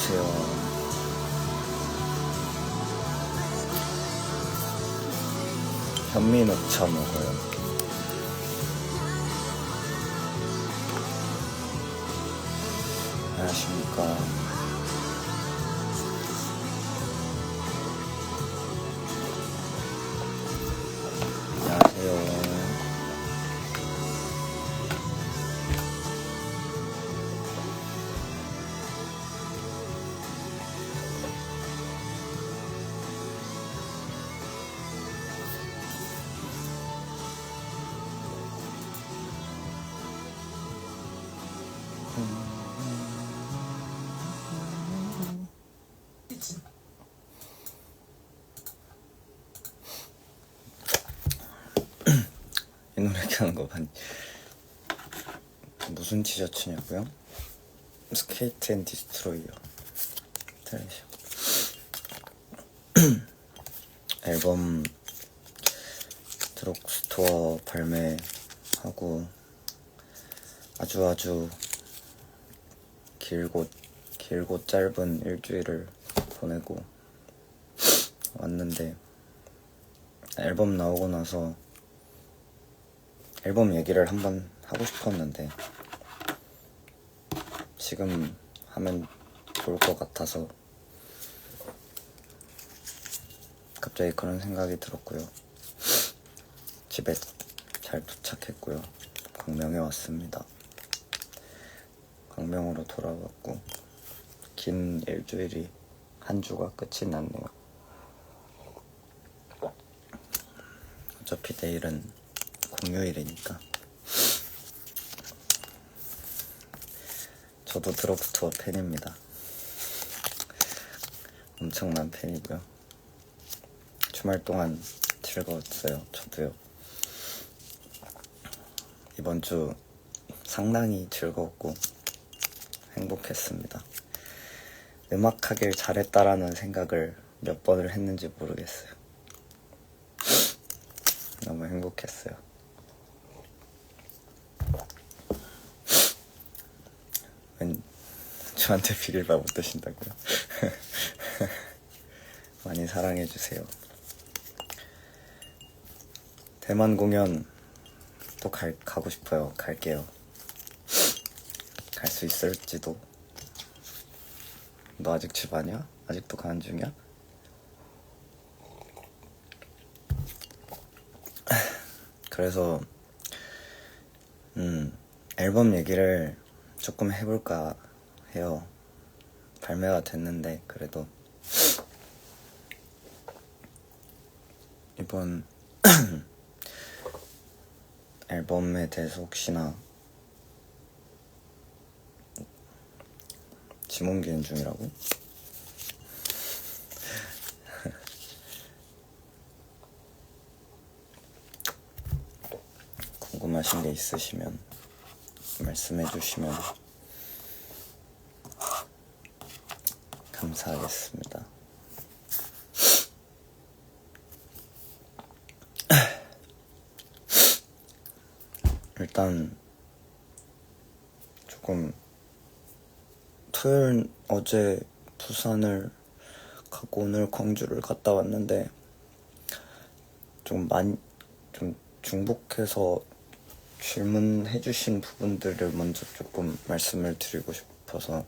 안녕하세요. 현미녹차 먹어요. 안녕하십니까. 안녕하세요. 이 노래 하는 거 봤니? 무슨 티셔츠냐고요? 스케이트 앤 디스트로이어 트레이셔. 앨범 드럭스토어 발매하고 아주 길고 짧은 일주일을 보내고 왔는데, 앨범 나오고 나서 앨범 얘기를 한번 하고 싶었는데 지금 하면 좋을 것 같아서 갑자기 그런 생각이 들었고요. 집에 잘 도착했고요. 광명에 왔습니다. 광명으로 돌아왔고 긴 일주일이 한 주가 끝이 났네요. 어차피 내일은 공휴일이니까. 저도 드럭스토어 팬입니다. 엄청난 팬이고요. 주말 동안 즐거웠어요. 저도요. 이번 주 상당히 즐거웠고 행복했습니다. 음악하길 잘했다라는 생각을 몇 번을 했는지 모르겠어요. 너무 행복했어요. 웬 저한테 비밀밥 못 드신다고요? 많이 사랑해주세요. 대만 공연 또 가고 싶어요. 갈게요. 갈 수 있을지도. 너 아직 집 아니야? 아직도 가는 중이야? 그래서 앨범 얘기를 조금 해볼까 해요. 발매가 됐는데 그래도 이번 앨범에 대해서 혹시나 짐 옮기는 중이라고? 궁금하신 게 있으시면 말씀해 주시면 감사하겠습니다. 일단 조금 토요일 어제 부산을 가고 오늘 광주를 갔다 왔는데 좀 중복해서 질문해 주신 부분들을 먼저 조금 말씀을 드리고 싶어서,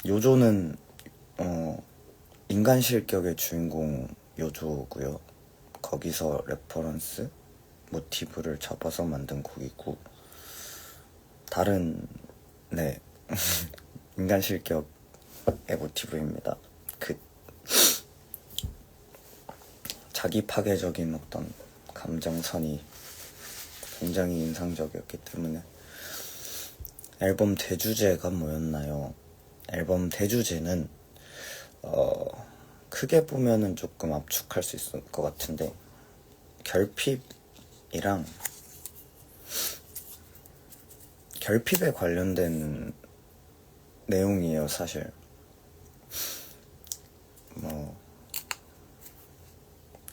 요조는 인간 실격의 주인공 요조고요. 거기서 레퍼런스 모티브를 잡아서 만든 곡이고, 다른 인간 실격의 모티브입니다. 그 자기 파괴적인 어떤 감정선이 굉장히 인상적이었기 때문에. 앨범 대주제가 뭐였나요? 앨범 대주제는 크게 보면은 조금 압축할 수 있을 것 같은데, 결핍에 관련된 내용이에요. 사실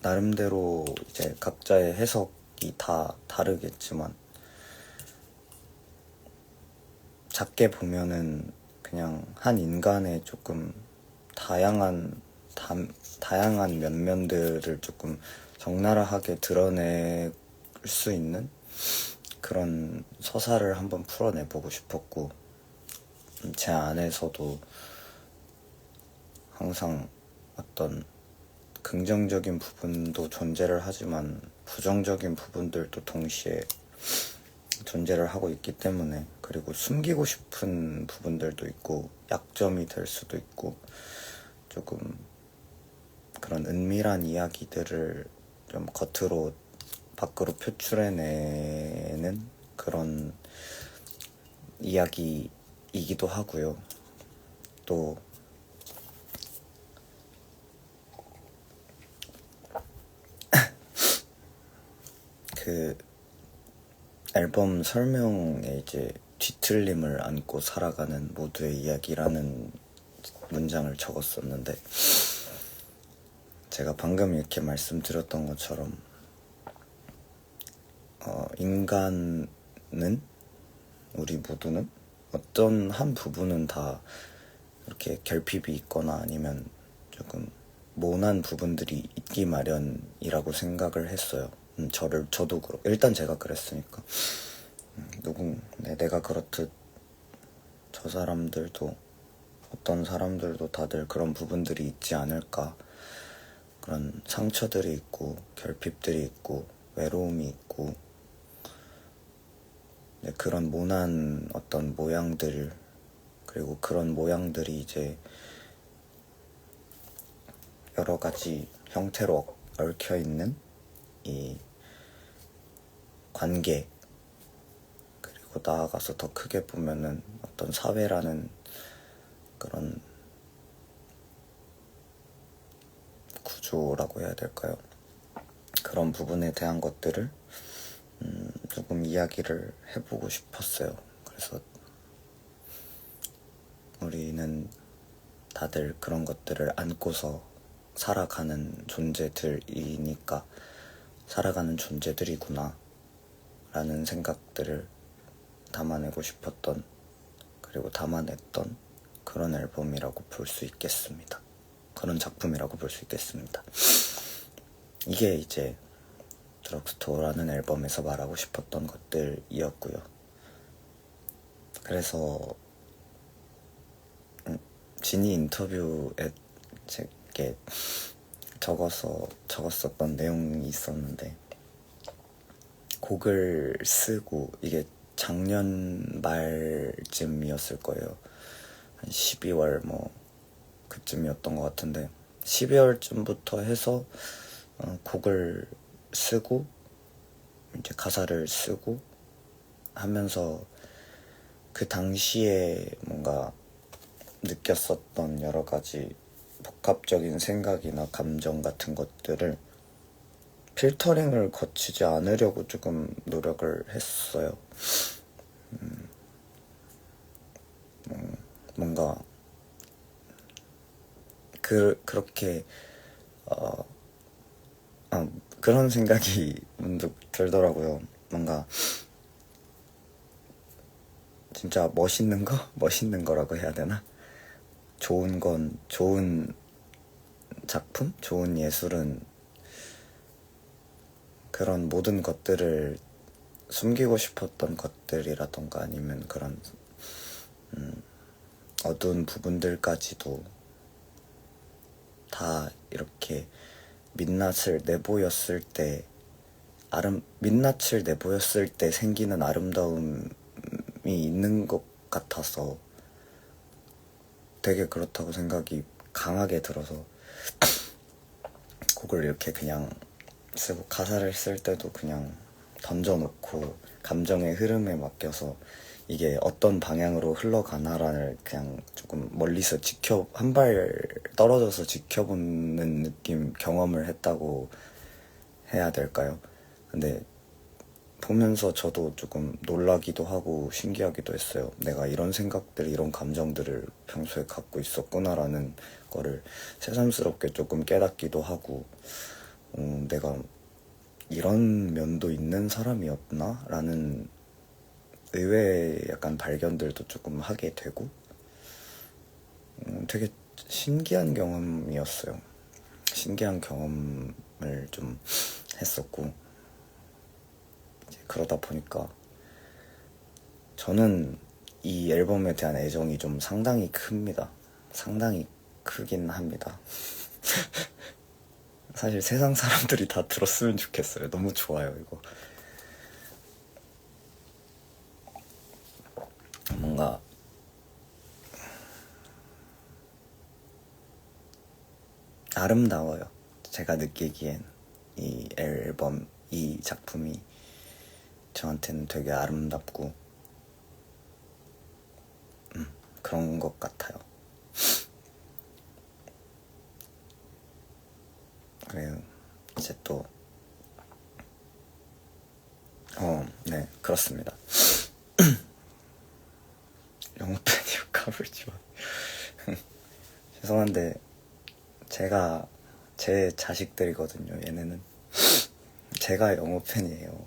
나름대로 이제 각자의 해석이 다 다르겠지만, 작게 보면은 그냥 한 인간의 조금 다양한 면면들을 조금 적나라하게 드러낼 수 있는 그런 서사를 한번 풀어내보고 싶었고, 제 안에서도 항상 어떤 긍정적인 부분도 존재를 하지만 부정적인 부분들도 동시에 존재를 하고 있기 때문에, 그리고 숨기고 싶은 부분들도 있고 약점이 될 수도 있고, 조금 그런 은밀한 이야기들을 좀 밖으로 표출해내는 그런 이야기이기도 하고요. 또 그 앨범 설명에 이제 뒤틀림을 안고 살아가는 모두의 이야기라는 문장을 적었었는데, 제가 방금 이렇게 말씀드렸던 것처럼 인간은, 우리 모두는 어떤 한 부분은 다 이렇게 결핍이 있거나 아니면 조금 모난 부분들이 있기 마련이라고 생각을 했어요. 저도 일단 제가 그랬으니까 내가 그렇듯 저 사람들도, 어떤 사람들도 다들 그런 부분들이 있지 않을까, 그런 상처들이 있고 결핍들이 있고 외로움이 있고, 그런 모난 어떤 모양들, 그리고 그런 모양들이 이제 여러 가지 형태로 얽혀있는 이 관계, 그리고 나아가서 더 크게 보면은 어떤 사회라는 그런 구조라고 해야 될까요? 그런 부분에 대한 것들을 조금 이야기를 해보고 싶었어요. 그래서 우리는 다들 그런 것들을 안고서 살아가는 존재들이니까, 살아가는 존재들이구나 라는 생각들을 담아내고 싶었던, 그리고 담아냈던 그런 앨범이라고 볼 수 있겠습니다. 그런 작품이라고 볼 수 있겠습니다. 이게 이제 드럭스토어라는 앨범에서 말하고 싶었던 것들이었고요. 그래서 지니 인터뷰에 제게 적었었던 내용이 있었는데, 곡을 쓰고, 이게 작년 말쯤이었을 거예요. 한 12월 그쯤이었던 것 같은데, 12월쯤부터 해서 곡을 쓰고 이제 가사를 쓰고 하면서 그 당시에 뭔가 느꼈었던 여러 가지 복합적인 생각이나 감정 같은 것들을 필터링을 거치지 않으려고 조금 노력을 했어요. 뭔가 그렇게 그런 생각이 문득 들더라고요. 뭔가 진짜 멋있는 거라고 해야 되나? 좋은 작품? 좋은 예술은 그런 모든 것들을 숨기고 싶었던 것들이라던가, 아니면 그런 어두운 부분들까지도 다 이렇게 민낯을 내보였을 때 생기는 아름다움이 있는 것 같아서 되게 그렇다고 생각이 강하게 들어서, 곡을 이렇게 그냥 쓰고 가사를 쓸 때도 그냥 던져놓고 감정의 흐름에 맡겨서 이게 어떤 방향으로 흘러가나를 그냥 조금 멀리서 한 발 떨어져서 지켜보는 경험을 했다고 해야 될까요? 근데 보면서 저도 조금 놀라기도 하고 신기하기도 했어요. 내가 이런 생각들, 이런 감정들을 평소에 갖고 있었구나라는 거를 새삼스럽게 조금 깨닫기도 하고, 내가 이런 면도 있는 사람이었나? 라는 의외의 약간 발견들도 조금 하게 되고, 되게 신기한 경험이었어요. 신기한 경험을 좀 했었고, 이제 그러다 보니까 저는 이 앨범에 대한 애정이 좀 상당히 큽니다. 상당히 크긴 합니다. 사실 세상 사람들이 다 들었으면 좋겠어요. 너무 좋아요, 이거. 뭔가 아름다워요. 제가 느끼기엔 이 앨범, 이 작품이 저한테는 되게 아름답고 그런 것 같아요. 그래요. 이제 또 네, 그렇습니다. 영어팬이요, 까불지마. 죄송한데 제가 제 자식들이거든요. 얘네는 제가 영어팬이에요.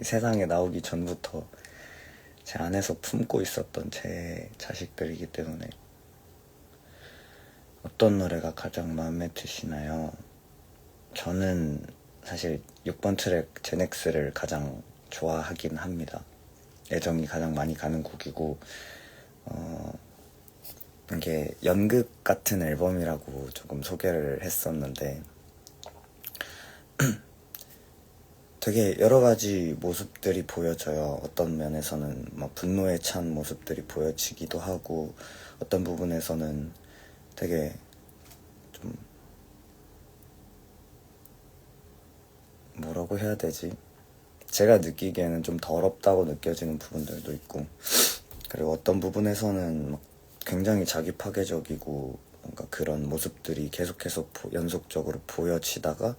이 세상에 나오기 전부터 제 안에서 품고 있었던 제 자식들이기 때문에. 어떤 노래가 가장 마음에 드시나요? 저는 사실 6번 트랙 제넥스를 가장 좋아하긴 합니다. 애정이 가장 많이 가는 곡이고, 이게 연극 같은 앨범이라고 조금 소개를 했었는데 되게 여러 가지 모습들이 보여져요. 어떤 면에서는 막 분노에 찬 모습들이 보여지기도 하고, 어떤 부분에서는 되게 좀 뭐라고 해야 되지? 제가 느끼기에는 좀 더럽다고 느껴지는 부분들도 있고, 그리고 어떤 부분에서는 막 굉장히 자기 파괴적이고 뭔가 그런 모습들이 계속해서 연속적으로 보여지다가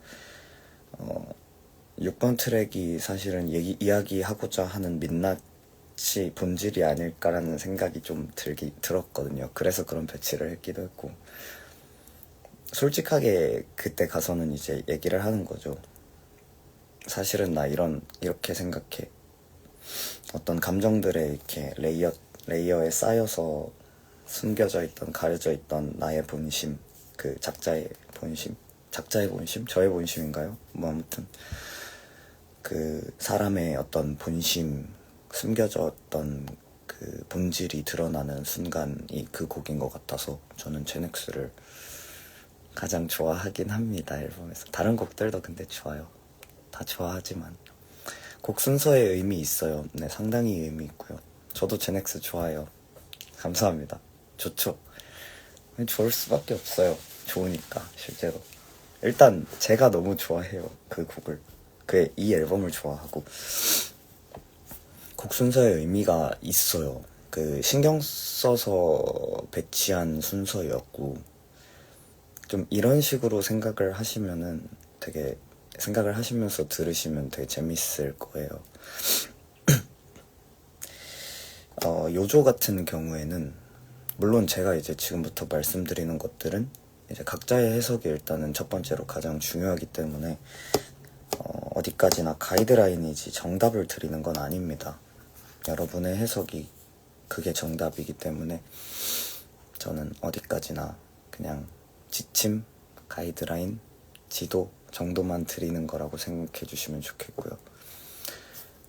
6번 트랙이 사실은 이야기하고자 하는 민낯이 본질이 아닐까라는 생각이 좀 들었거든요. 그래서 그런 배치를 했기도 했고, 솔직하게 그때 가서는 이제 얘기를 하는 거죠. 사실은 나 이렇게 생각해. 어떤 감정들에 이렇게 레이어에 쌓여서 숨겨져 있던, 가려져 있던 나의 본심, 그 작자의 본심, 저의 본심인가요? 뭐 아무튼 그 사람의 어떤 본심, 숨겨졌던 그 본질이 드러나는 순간이 그 곡인 것 같아서 저는 제넥스를 가장 좋아하긴 합니다. 앨범에서 다른 곡들도 근데 좋아요. 다 좋아하지만 곡 순서에 의미 있어요. 네, 상당히 의미 있고요. 저도 제넥스 좋아해요. 감사합니다. 좋죠. 좋을 수밖에 없어요. 좋으니까 실제로. 일단 제가 너무 좋아해요. 그 곡을. 이 앨범을 좋아하고 곡 순서에 의미가 있어요. 그 신경 써서 배치한 순서였고, 좀 이런 식으로 생각을 하시면서 들으시면 되게 재밌을 거예요. 요조 같은 경우에는 물론 제가 이제 지금부터 말씀드리는 것들은 이제 각자의 해석이 일단은 첫 번째로 가장 중요하기 때문에 어디까지나 가이드라인이지 정답을 드리는 건 아닙니다. 여러분의 해석이 그게 정답이기 때문에 저는 어디까지나 그냥 지침, 가이드라인, 지도 정도만 드리는 거라고 생각해 주시면 좋겠고요.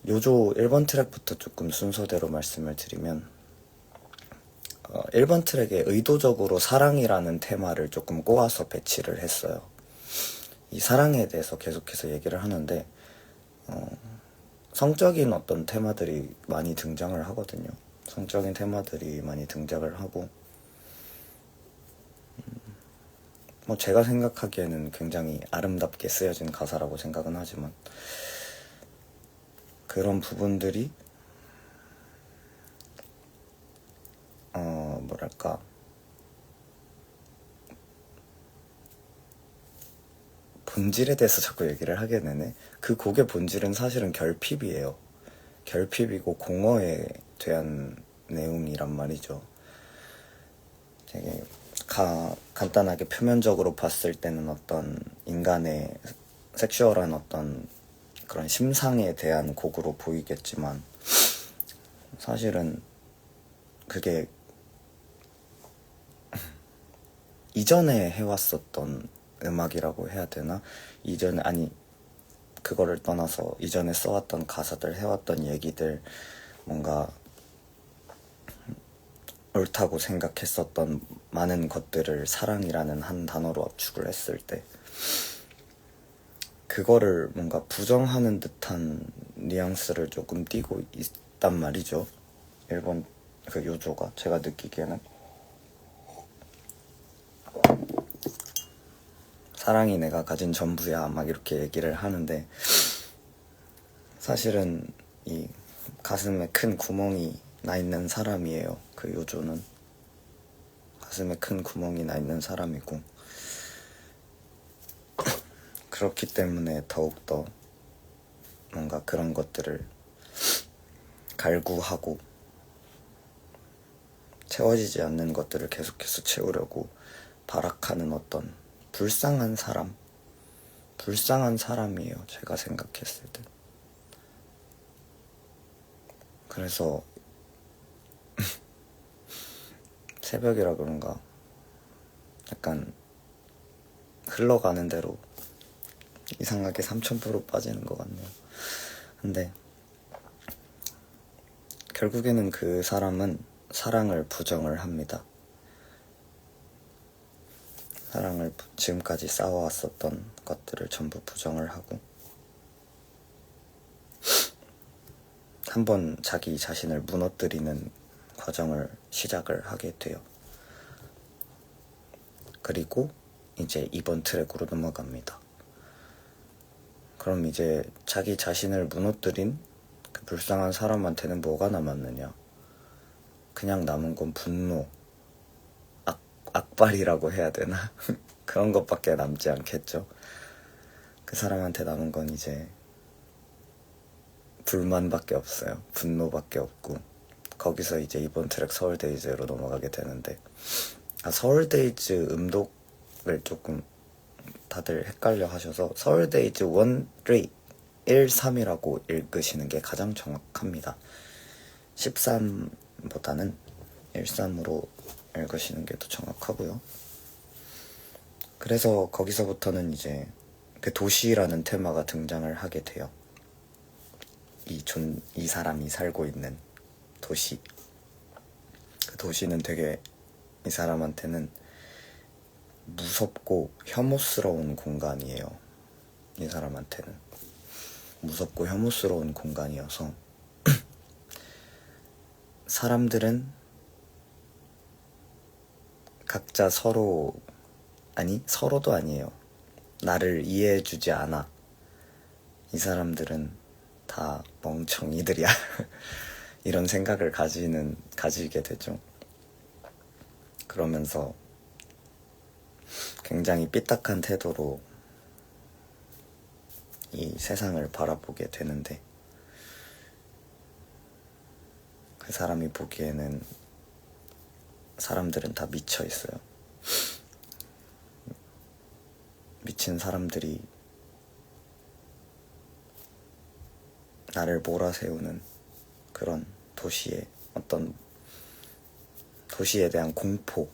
요조 1번 트랙부터 조금 순서대로 말씀을 드리면 1번 트랙에 의도적으로 사랑이라는 테마를 조금 꼬아서 배치를 했어요. 이 사랑에 대해서 계속해서 얘기를 하는데 성적인 어떤 테마들이 많이 등장을 하거든요. 성적인 테마들이 많이 등장을 하고 뭐 제가 생각하기에는 굉장히 아름답게 쓰여진 가사라고 생각은 하지만 그런 부분들이 뭐랄까 본질에 대해서 자꾸 얘기를 하게 되네. 그 곡의 본질은 사실은 결핍이에요. 결핍이고 공허에 대한 내용이란 말이죠. 되게 간단하게 표면적으로 봤을 때는 어떤 인간의 섹슈얼한 어떤 그런 심상에 대한 곡으로 보이겠지만 사실은 그게 이전에 해왔었던 음악이라고 해야 되나? 이전에, 아니, 그거를 떠나서 이전에 써왔던 가사들, 해왔던 얘기들, 뭔가 옳다고 생각했었던 많은 것들을 사랑이라는 한 단어로 압축을 했을 때 그거를 뭔가 부정하는 듯한 뉘앙스를 조금 띠고 있단 말이죠. 일본 그 요조가 제가 느끼기에는 사랑이 내가 가진 전부야 막 이렇게 얘기를 하는데 사실은 이 가슴에 큰 구멍이 나 있는 사람이에요. 그 요조는 가슴에 큰 구멍이 나 있는 사람이고 그렇기 때문에 더욱더 뭔가 그런 것들을 갈구하고 채워지지 않는 것들을 계속해서 채우려고 발악하는 어떤 불쌍한 사람이에요. 제가 생각했을 때. 그래서 새벽이라 그런가 약간 흘러가는 대로 이상하게 3000% 빠지는 것 같네요. 근데 결국에는 그 사람은 사랑을 부정을 합니다. 사랑을 지금까지 쌓아왔었던 것들을 전부 부정을 하고 한번 자기 자신을 무너뜨리는 과정을 시작을 하게 돼요. 그리고 이제 이번 트랙으로 넘어갑니다. 그럼 이제 자기 자신을 무너뜨린 그 불쌍한 사람한테는 뭐가 남았느냐? 그냥 남은 건 분노, 악발이라고 해야 되나? 그런 것밖에 남지 않겠죠. 그 사람한테 남은 건 이제 불만밖에 없어요. 분노밖에 없고 거기서 이제 이번 트랙 서울데이즈로 넘어가게 되는데 서울데이즈 음독을 조금 다들 헷갈려 하셔서 서울데이즈 1, 3, 1, 3이라고 읽으시는 게 가장 정확합니다. 13보다는 1, 3으로 읽으시는 게 더 정확하고요. 그래서 거기서부터는 이제 그 도시라는 테마가 등장을 하게 돼요. 이 사람이 살고 있는 도시. 그 도시는 되게 이 사람한테는 무섭고 혐오스러운 공간이에요. 이 사람한테는 무섭고 혐오스러운 공간이어서 사람들은 각자 서로도 아니에요. 나를 이해해주지 않아. 이 사람들은 다 멍청이들이야. 이런 생각을 가지게 되죠. 그러면서 굉장히 삐딱한 태도로 이 세상을 바라보게 되는데 그 사람이 보기에는 사람들은 다 미쳐 있어요. 미친 사람들이 나를 몰아세우는 그런 도시에 대한 공포,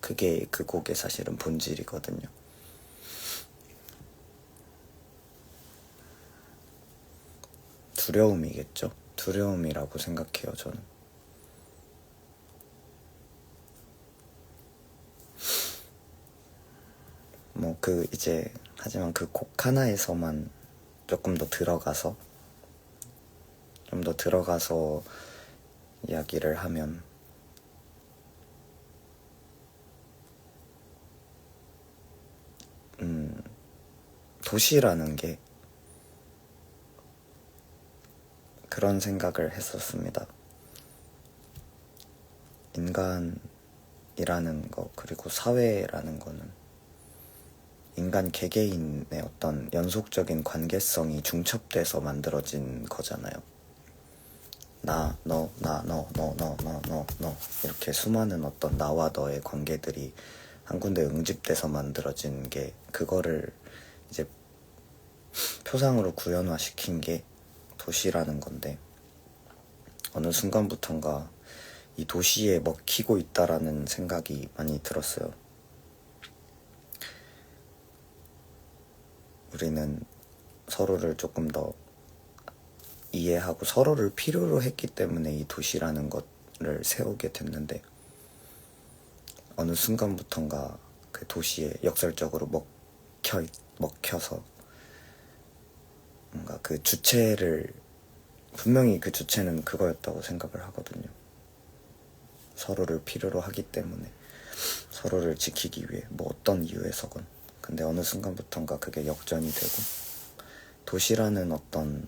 그게 그 곡의 사실은 본질이거든요. 두려움이겠죠? 두려움이라고 생각해요, 저는. 하지만 그 곡 하나에서만 조금 더 들어가서 이야기를 하면 도시라는 게 그런 생각을 했었습니다. 인간이라는 거, 그리고 사회라는 거는 인간 개개인의 어떤 연속적인 관계성이 중첩돼서 만들어진 거잖아요. 나, 너, 너 이렇게 수많은 어떤 나와 너의 관계들이 한 군데 응집돼서 만들어진 게 그거를 이제 표상으로 구현화시킨 게 도시라는 건데 어느 순간부턴가 이 도시에 먹히고 있다라는 생각이 많이 들었어요. 우리는 서로를 조금 더 이해하고 서로를 필요로 했기 때문에 이 도시라는 것을 세우게 됐는데, 어느 순간부턴가 그 도시에 역설적으로 먹혀서 뭔가 그 주체를, 분명히 그 주체는 그거였다고 생각을 하거든요. 서로를 필요로 하기 때문에, 서로를 지키기 위해, 뭐 어떤 이유에서건. 근데 어느 순간부턴가 그게 역전이 되고, 도시라는 어떤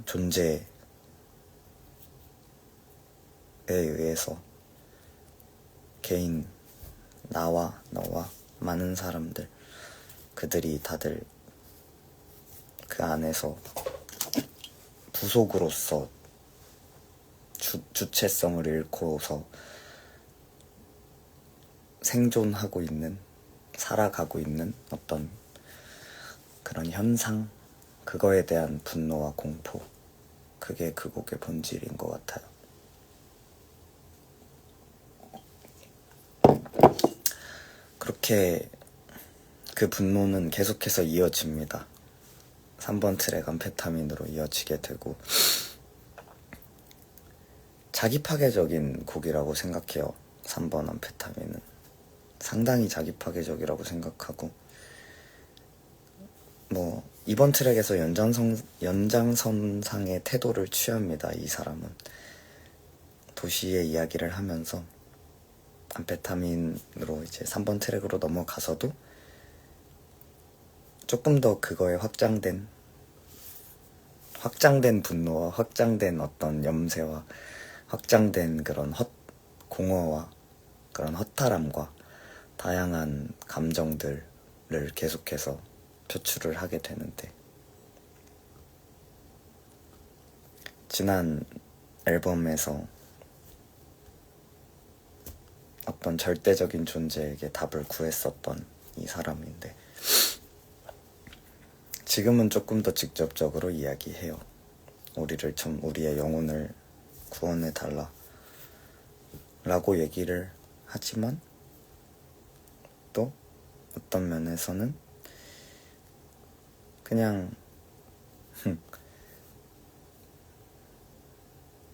존재에 의해서 개인, 나와 너와 많은 사람들, 그들이 다들 그 안에서 부속으로서 주체성을 잃고서 생존하고 있는, 살아가고 있는 어떤 그런 현상, 그거에 대한 분노와 공포, 그게 그 곡의 본질인 것 같아요. 그렇게 그 분노는 계속해서 이어집니다. 3번 트랙 암페타민으로 이어지게 되고, 자기 파괴적인 곡이라고 생각해요. 3번 암페타민은 상당히 자기 파괴적이라고 생각하고, 뭐 이번 트랙에서 연장선상의 태도를 취합니다. 이 사람은 도시의 이야기를 하면서 암페타민으로 이제 3번 트랙으로 넘어가서도 조금 더 그거에 확장된 분노와 확장된 어떤 염세와 확장된 그런 공허와 그런 허탈함과 다양한 감정들을 계속해서 표출을 하게 되는데, 지난 앨범에서 어떤 절대적인 존재에게 답을 구했었던 이 사람인데, 지금은 조금 더 직접적으로 이야기해요. 우리의 영혼을 구원해달라 라고 얘기를 하지만, 또 어떤 면에서는 그냥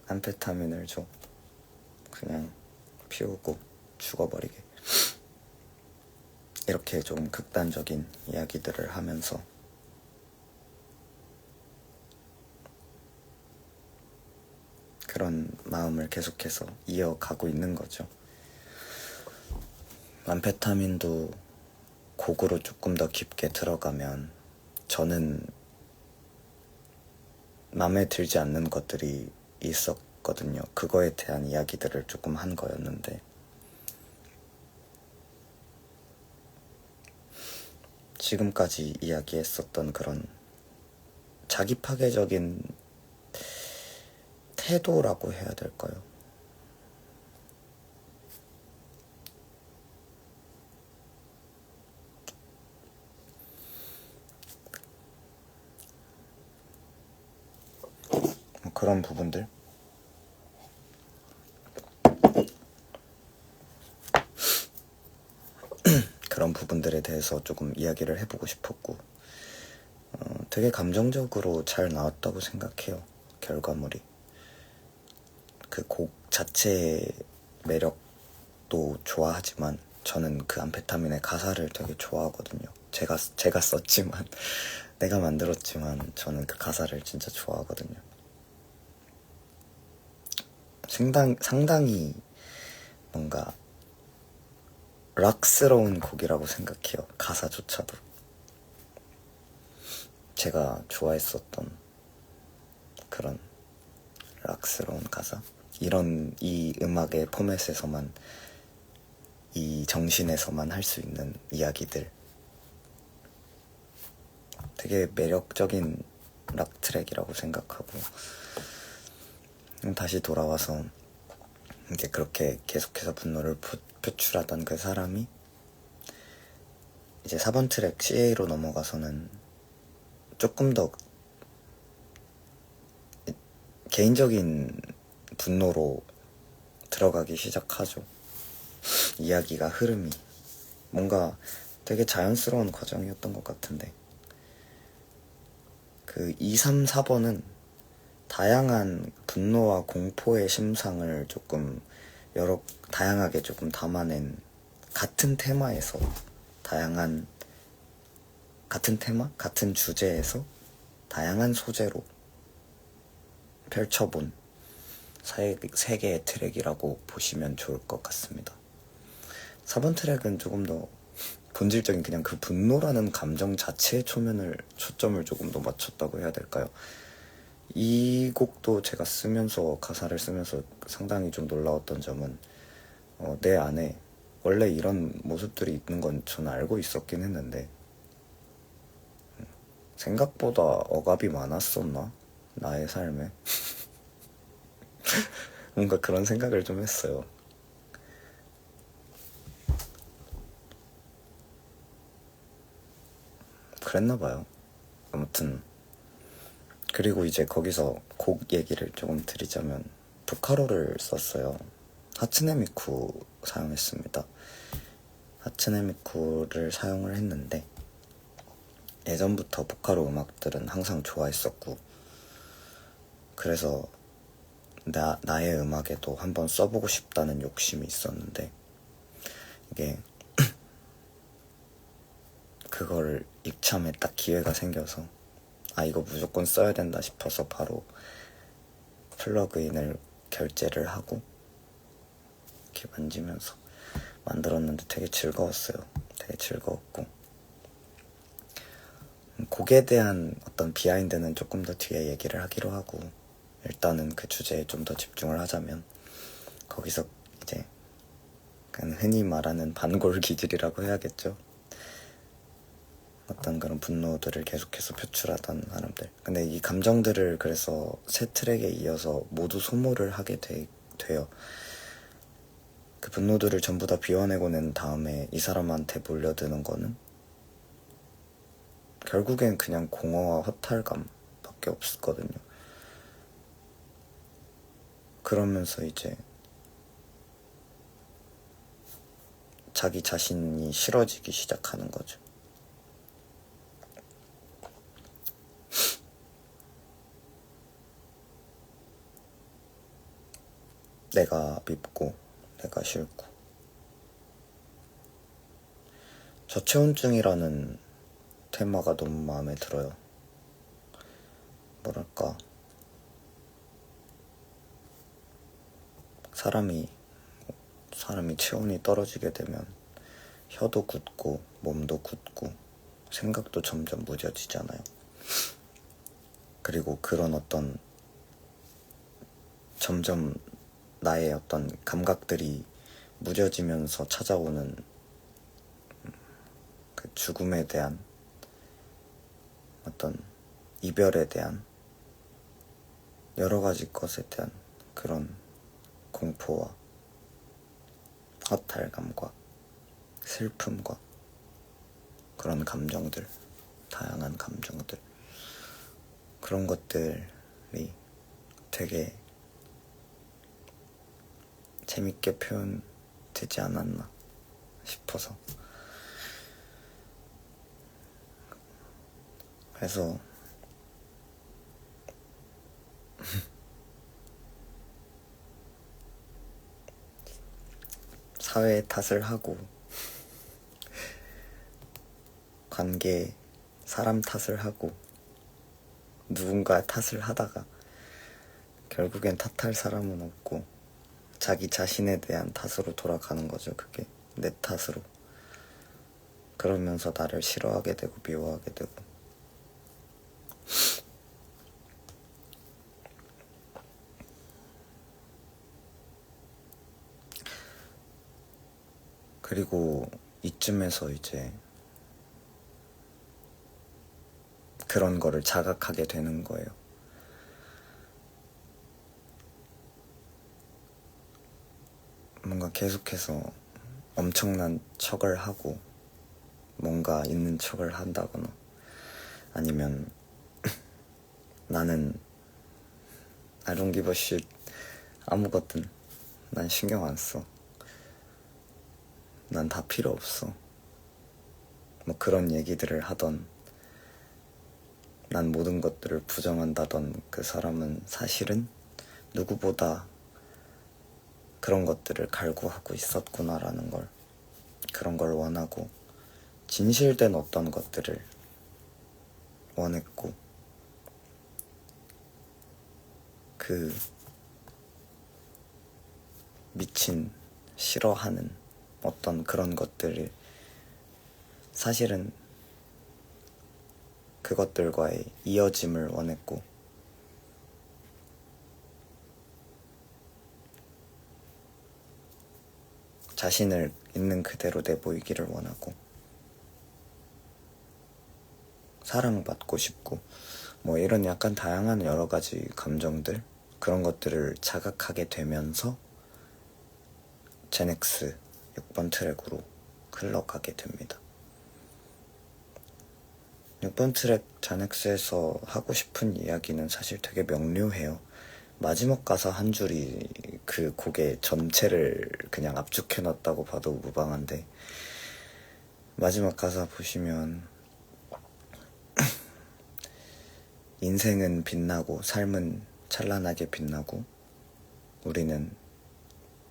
암페타민을 줘, 그냥 피우고 죽어버리게, 이렇게 좀 극단적인 이야기들을 하면서 그런 마음을 계속해서 이어가고 있는 거죠. 암페타민도 곡으로 조금 더 깊게 들어가면 저는 마음에 들지 않는 것들이 있었거든요. 그거에 대한 이야기들을 조금 한 거였는데, 지금까지 이야기했었던 그런 자기 파괴적인 태도라고 해야 될까요? 뭐 그런 부분들, 그런 부분들에 대해서 조금 이야기를 해보고 싶었고, 되게 감정적으로 잘 나왔다고 생각해요. 결과물이. 그 곡 자체의 매력도 좋아하지만 저는 그 암페타민의 가사를 되게 좋아하거든요. 제가 썼지만 내가 만들었지만 저는 그 가사를 진짜 좋아하거든요. 상당히 뭔가 락스러운 곡이라고 생각해요. 가사조차도 제가 좋아했었던 그런 락스러운 가사, 이 음악의 포맷에서만, 이 정신에서만 할 수 있는 이야기들, 되게 매력적인 락 트랙이라고 생각하고, 다시 돌아와서 이제 그렇게 계속해서 분노를 표출하던 그 사람이 이제 4번 트랙 CA로 넘어가서는 조금 더 개인적인 분노로 들어가기 시작하죠. 이야기가 흐름이 뭔가 되게 자연스러운 과정이었던 것 같은데, 그 2, 3, 4번은 다양한 분노와 공포의 심상을 조금 다양하게 조금 담아낸, 같은 테마에서 같은 테마? 같은 주제에서 다양한 소재로 펼쳐본 세 개의 트랙이라고 보시면 좋을 것 같습니다. 4번 트랙은 조금 더 본질적인 그냥 그 분노라는 감정 자체의 초점을 조금 더 맞췄다고 해야 될까요? 이 곡도 제가 가사를 쓰면서 상당히 좀 놀라웠던 점은, 내 안에 원래 이런 모습들이 있는 건 저는 알고 있었긴 했는데, 생각보다 억압이 많았었나? 나의 삶에. 뭔가 그런 생각을 좀 했어요. 그랬나봐요. 아무튼, 그리고 이제 거기서 곡 얘기를 조금 드리자면, 보카로를 썼어요. 하츠네 미쿠 사용했습니다. 하츠네 미쿠를 사용을 했는데, 예전부터 보카로 음악들은 항상 좋아했었고, 그래서 나의 음악에도 한번 써보고 싶다는 욕심이 있었는데, 이게 그걸 이참에 딱 기회가 생겨서 이거 무조건 써야 된다 싶어서 바로 플러그인을 결제를 하고 이렇게 만지면서 만들었는데 되게 즐거웠어요. 되게 즐거웠고, 곡에 대한 어떤 비하인드는 조금 더 뒤에 얘기를 하기로 하고, 일단은 그 주제에 좀 더 집중을 하자면, 거기서 이제 흔히 말하는 반골 기질이라고 해야겠죠. 어떤 그런 분노들을 계속해서 표출하던 사람들. 근데 이 감정들을 그래서 세 트랙에 이어서 모두 소모를 하게 돼요. 그 분노들을 전부 다 비워내고 낸 다음에 이 사람한테 몰려드는 거는 결국엔 그냥 공허와 허탈감밖에 없었거든요. 그러면서 이제 자기 자신이 싫어지기 시작하는 거죠. 내가 밉고 내가 싫고. 저체온증이라는 테마가 너무 마음에 들어요. 뭐랄까, 사람이 체온이 떨어지게 되면 혀도 굳고 몸도 굳고 생각도 점점 무뎌지잖아요. 그리고 그런 어떤 점점 나의 어떤 감각들이 무뎌지면서 찾아오는 그 죽음에 대한, 어떤 이별에 대한, 여러 가지 것에 대한 그런 공포와 허탈감과 슬픔과 그런 감정들, 다양한 감정들, 그런 것들이 되게 재밌게 표현되지 않았나 싶어서. 그래서 사회의 탓을 하고 관계, 사람 탓을 하고 누군가 탓을 하다가 결국엔 탓할 사람은 없고 자기 자신에 대한 탓으로 돌아가는 거죠. 그게 내 탓으로. 그러면서 나를 싫어하게 되고 미워하게 되고. 그리고 이쯤에서 이제 그런 거를 자각하게 되는 거예요. 뭔가 계속해서 엄청난 척을 하고 뭔가 있는 척을 한다거나, 아니면 나는 I don't give a shit, 아무것든 난 신경 안 써, 난 다 필요 없어, 뭐 그런 얘기들을 하던, 난 모든 것들을 부정한다던 그 사람은 사실은 누구보다 그런 것들을 갈구하고 있었구나라는 걸, 그런 걸 원하고 진실된 어떤 것들을 원했고, 그 미친 싫어하는 어떤 그런 것들을 사실은 그것들과의 이어짐을 원했고, 자신을 있는 그대로 내보이기를 원하고, 사랑받고 싶고, 뭐 이런 약간 다양한 여러 가지 감정들, 그런 것들을 자각하게 되면서 제넥스 6번 트랙으로 흘러가게 됩니다. 6번 트랙 제넥스에서 하고 싶은 이야기는 사실 되게 명료해요. 마지막 가사 한 줄이 그 곡의 전체를 그냥 압축해놨다고 봐도 무방한데, 마지막 가사 보시면 인생은 빛나고 삶은 찬란하게 빛나고 우리는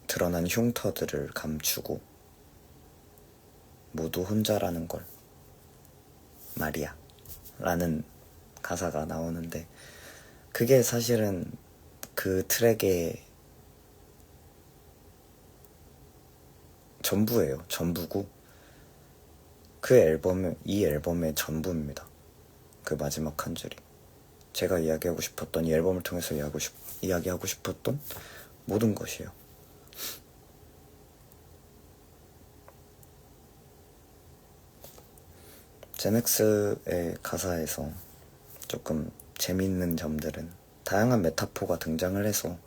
드러난 흉터들을 감추고 모두 혼자라는 걸 말이야 라는 가사가 나오는데, 그게 사실은 그 트랙의 전부예요. 전부고 그 이 앨범의 전부입니다. 그 마지막 한 줄이 제가 이야기하고 싶었던, 이 앨범을 통해서 이야기하고 싶었던 모든 것이에요. 제넥스의 가사에서 조금 재미있는 점들은, 다양한 메타포가 등장을 해서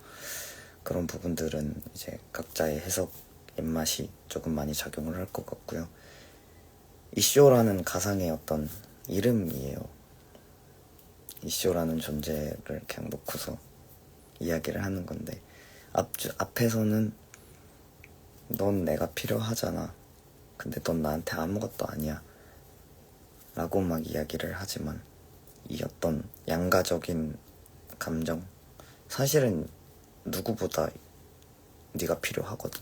그런 부분들은 이제 각자의 해석 입맛이 조금 많이 작용을 할 것 같고요. 이쇼라는 가상의 어떤 이름이에요. 이쇼라는 존재를 그냥 놓고서 이야기를 하는 건데, 앞에서는 넌 내가 필요하잖아, 근데 넌 나한테 아무것도 아니야 라고 막 이야기를 하지만, 이 어떤 양가적인 감정, 사실은 누구보다 네가 필요하거든.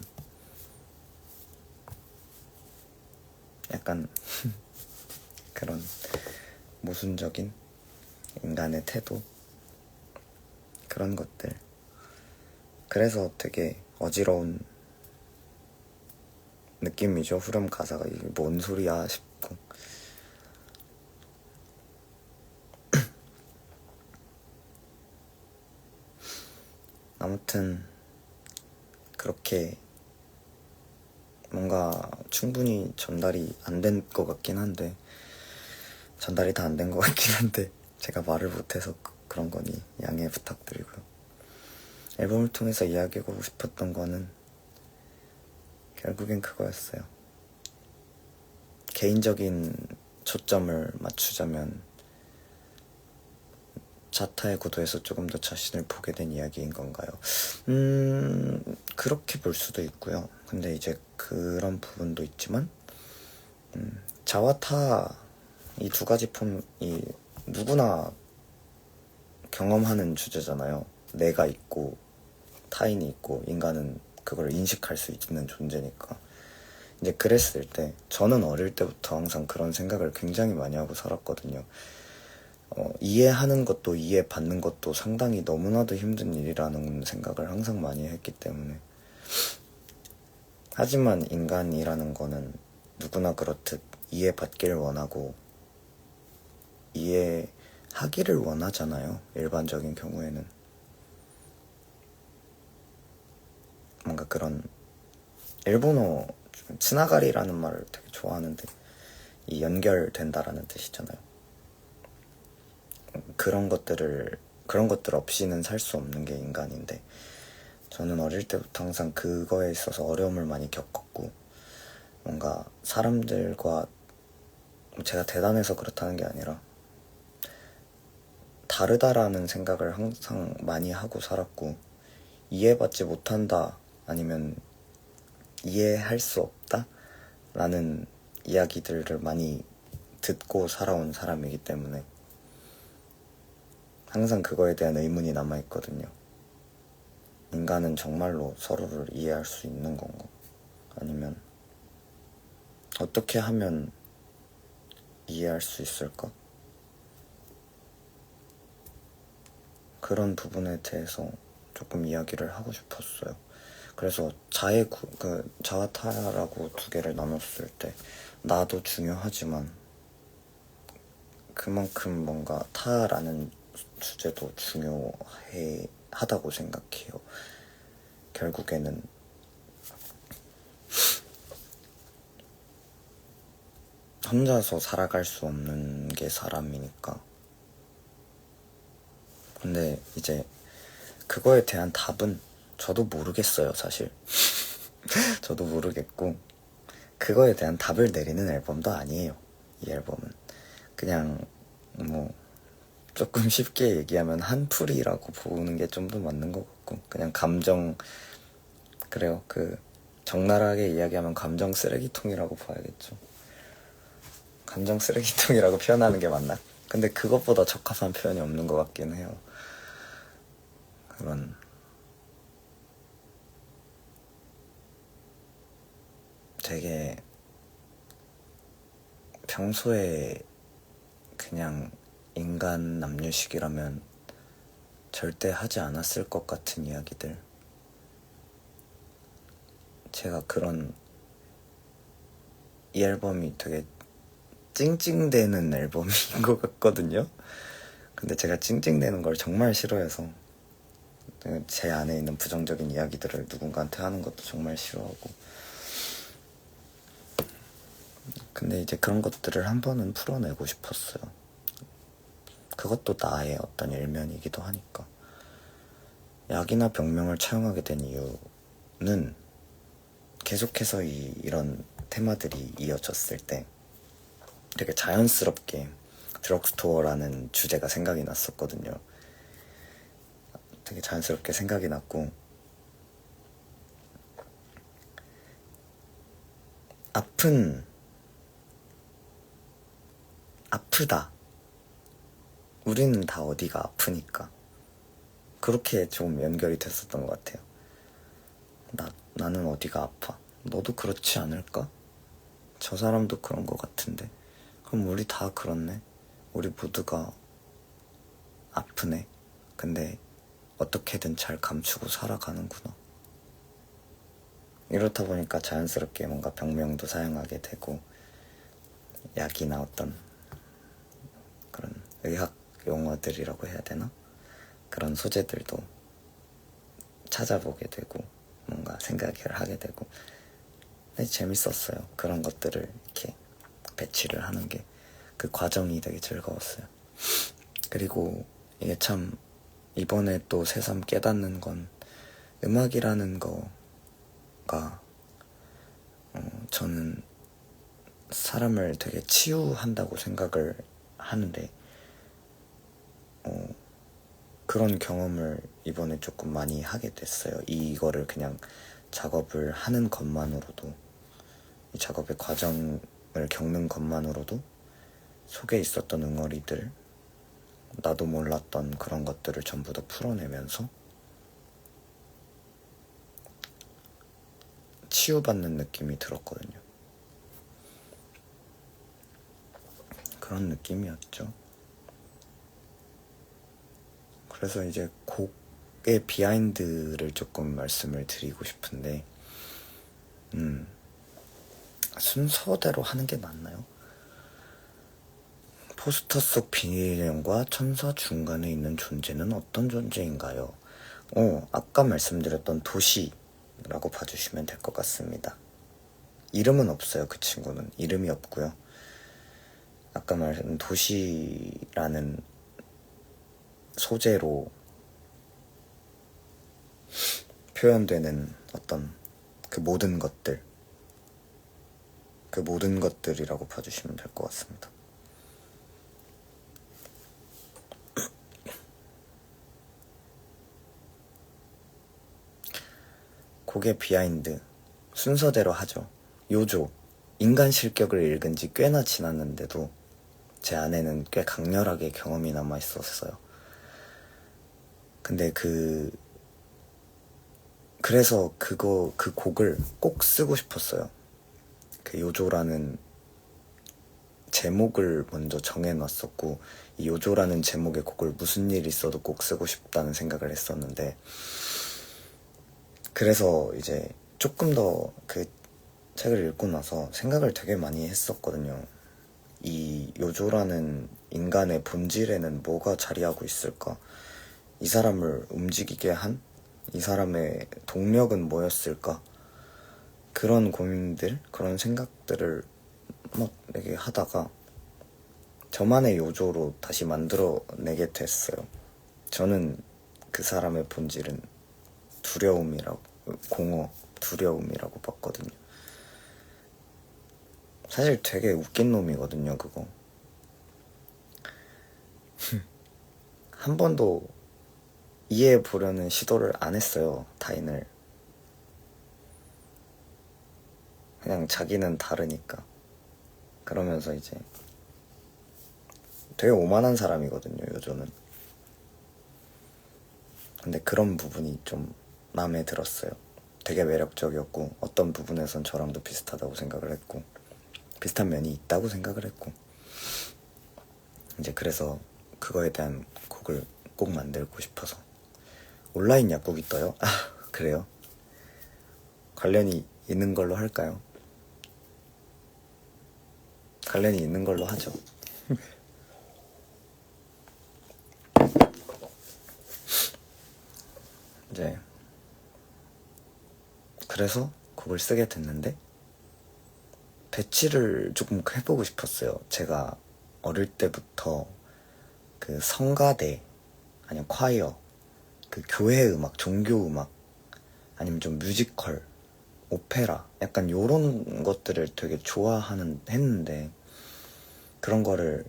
약간 그런 모순적인 인간의 태도, 그런 것들. 그래서 되게 어지러운 느낌이죠. 후렴 가사가 이게 뭔 소리야 싶고. 아무튼 그렇게 뭔가 충분히 전달이 안 된 것 같긴 한데, 전달이 다 안 된 것 같긴 한데 제가 말을 못해서 그런 거니 양해 부탁드리고요. 앨범을 통해서 이야기하고 싶었던 거는 결국엔 그거였어요. 개인적인 초점을 맞추자면 자타의 구도에서 조금 더 자신을 보게 된 이야기인 건가요? 그렇게 볼 수도 있고요. 근데 이제 그런 부분도 있지만, 자와 타, 이 두 가지 폼이 누구나 경험하는 주제잖아요. 내가 있고 타인이 있고 인간은 그걸 인식할 수 있는 존재니까. 이제 그랬을 때 저는 어릴 때부터 항상 그런 생각을 굉장히 많이 하고 살았거든요. 이해하는 것도 이해받는 것도 상당히 너무나도 힘든 일이라는 생각을 항상 많이 했기 때문에. 하지만 인간이라는 거는 누구나 그렇듯 이해받기를 원하고 이해하기를 원하잖아요. 일반적인 경우에는. 뭔가 그런, 일본어 츠나가리라는 말을 되게 좋아하는데, 이 연결된다라는 뜻이잖아요. 그런 것들 없이는 살 수 없는 게 인간인데, 저는 어릴 때부터 항상 그거에 있어서 어려움을 많이 겪었고, 뭔가 사람들과, 제가 대단해서 그렇다는 게 아니라 다르다라는 생각을 항상 많이 하고 살았고, 이해받지 못한다 아니면 이해할 수 없다 라는 이야기들을 많이 듣고 살아온 사람이기 때문에 항상 그거에 대한 의문이 남아있거든요. 인간은 정말로 서로를 이해할 수 있는 건가? 아니면 어떻게 하면 이해할 수 있을까? 그런 부분에 대해서 조금 이야기를 하고 싶었어요. 그래서 자와 타라고 두 개를 나눴을 때 나도 중요하지만 그만큼 뭔가 타라는 주제도 중요하다고 생각해요. 결국에는 혼자서 살아갈 수 없는 게 사람이니까. 근데 이제 그거에 대한 답은 저도 모르겠어요, 사실. 저도 모르겠고 그거에 대한 답을 내리는 앨범도 아니에요. 이 앨범은 그냥 뭐 조금 쉽게 얘기하면 한풀이라고 보는 게 좀 더 맞는 것 같고, 그냥 감정, 그래요, 적나라하게 이야기하면 감정 쓰레기통이라고 봐야겠죠. 감정 쓰레기통이라고 표현하는 게 맞나? 근데 그것보다 적합한 표현이 없는 것 같긴 해요. 그런 되게 평소에 그냥 인간 남녀식이라면 절대 하지 않았을 것 같은 이야기들, 제가 이 앨범이 되게 찡찡대는 앨범인 것 같거든요. 근데 제가 찡찡대는 걸 정말 싫어해서 제 안에 있는 부정적인 이야기들을 누군가한테 하는 것도 정말 싫어하고, 근데 이제 그런 것들을 한 번은 풀어내고 싶었어요. 그것도 나의 어떤 일면이기도 하니까. 약이나 병명을 차용하게 된 이유는 계속해서 이런 테마들이 이어졌을 때 되게 자연스럽게 드럭스토어라는 주제가 생각이 났었거든요. 되게 자연스럽게 생각이 났고, 아프다. 우리는 다 어디가 아프니까. 그렇게 좀 연결이 됐었던 것 같아요. 나는 어디가 아파. 너도 그렇지 않을까? 저 사람도 그런 것 같은데. 그럼 우리 다 그렇네. 우리 모두가 아프네. 근데 어떻게든 잘 감추고 살아가는구나. 이렇다 보니까 자연스럽게 뭔가 병명도 사용하게 되고, 약이나 어떤 그런 의학 용어들이라고 해야 되나? 그런 소재들도 찾아보게 되고 뭔가 생각을 하게 되고, 재밌었어요. 그런 것들을 이렇게 배치를 하는 게, 그 과정이 되게 즐거웠어요. 그리고 이게 참 이번에 또 새삼 깨닫는 건, 음악이라는 거가 저는 사람을 되게 치유한다고 생각을 하는데, 그런 경험을 이번에 조금 많이 하게 됐어요. 이거를 그냥 작업을 하는 것만으로도, 이 작업의 과정을 겪는 것만으로도 속에 있었던 응어리들, 나도 몰랐던 그런 것들을 전부 다 풀어내면서 치유받는 느낌이 들었거든요. 그런 느낌이었죠. 그래서 이제 곡의 비하인드를 조금 말씀을 드리고 싶은데, 순서대로 하는 게 맞나요? 포스터 속 비닐형과 천사 중간에 있는 존재는 어떤 존재인가요? 아까 말씀드렸던 도시라고 봐주시면 될 것 같습니다. 이름은 없어요. 그 친구는 이름이 없고요. 아까 말한 도시라는 소재로 표현되는 어떤 그 모든 것들이라고 봐주시면 될 것 같습니다. 곡의 비하인드 순서대로 하죠. 요조, 인간 실격을 읽은 지 꽤나 지났는데도 제 안에는 꽤 강렬하게 경험이 남아 있었어요. 근데 그래서 그 곡을 꼭 쓰고 싶었어요. 그 요조라는 제목을 먼저 정해놨었고, 이 요조라는 제목의 곡을 무슨 일이 있어도 꼭 쓰고 싶다는 생각을 했었는데, 그래서 이제 조금 더 그 책을 읽고 나서 생각을 되게 많이 했었거든요. 이 요조라는 인간의 본질에는 뭐가 자리하고 있을까? 이 사람을 움직이게 한 이 사람의 동력은 뭐였을까? 그런 고민들, 그런 생각들을 막 이렇게 하다가 저만의 요조로 다시 만들어내게 됐어요. 저는 그 사람의 본질은 두려움이라고 봤거든요. 사실 되게 웃긴 놈이거든요, 그거. 한 번도 이해해 보려는 시도를 안 했어요, 타인을. 그냥 자기는 다르니까. 그러면서 이제 되게 오만한 사람이거든요, 요조는. 근데 그런 부분이 좀 마음에 들었어요. 되게 매력적이었고, 어떤 부분에선 저랑도 비슷하다고 생각을 했고, 비슷한 면이 있다고 생각을 했고, 이제 그래서 그거에 대한 곡을 꼭 만들고 싶어서. 온라인 약국이 떠요? 아, 그래요? 관련이 있는 걸로 할까요? 관련이 있는 걸로 하죠. 이제 그래서 곡을 쓰게 됐는데, 배치를 조금 해보고 싶었어요. 제가 어릴 때부터 그 성가대 아니면 콰이어, 그 교회 음악, 종교 음악, 아니면 좀 뮤지컬, 오페라, 약간 요런 것들을 되게 했는데, 그런 거를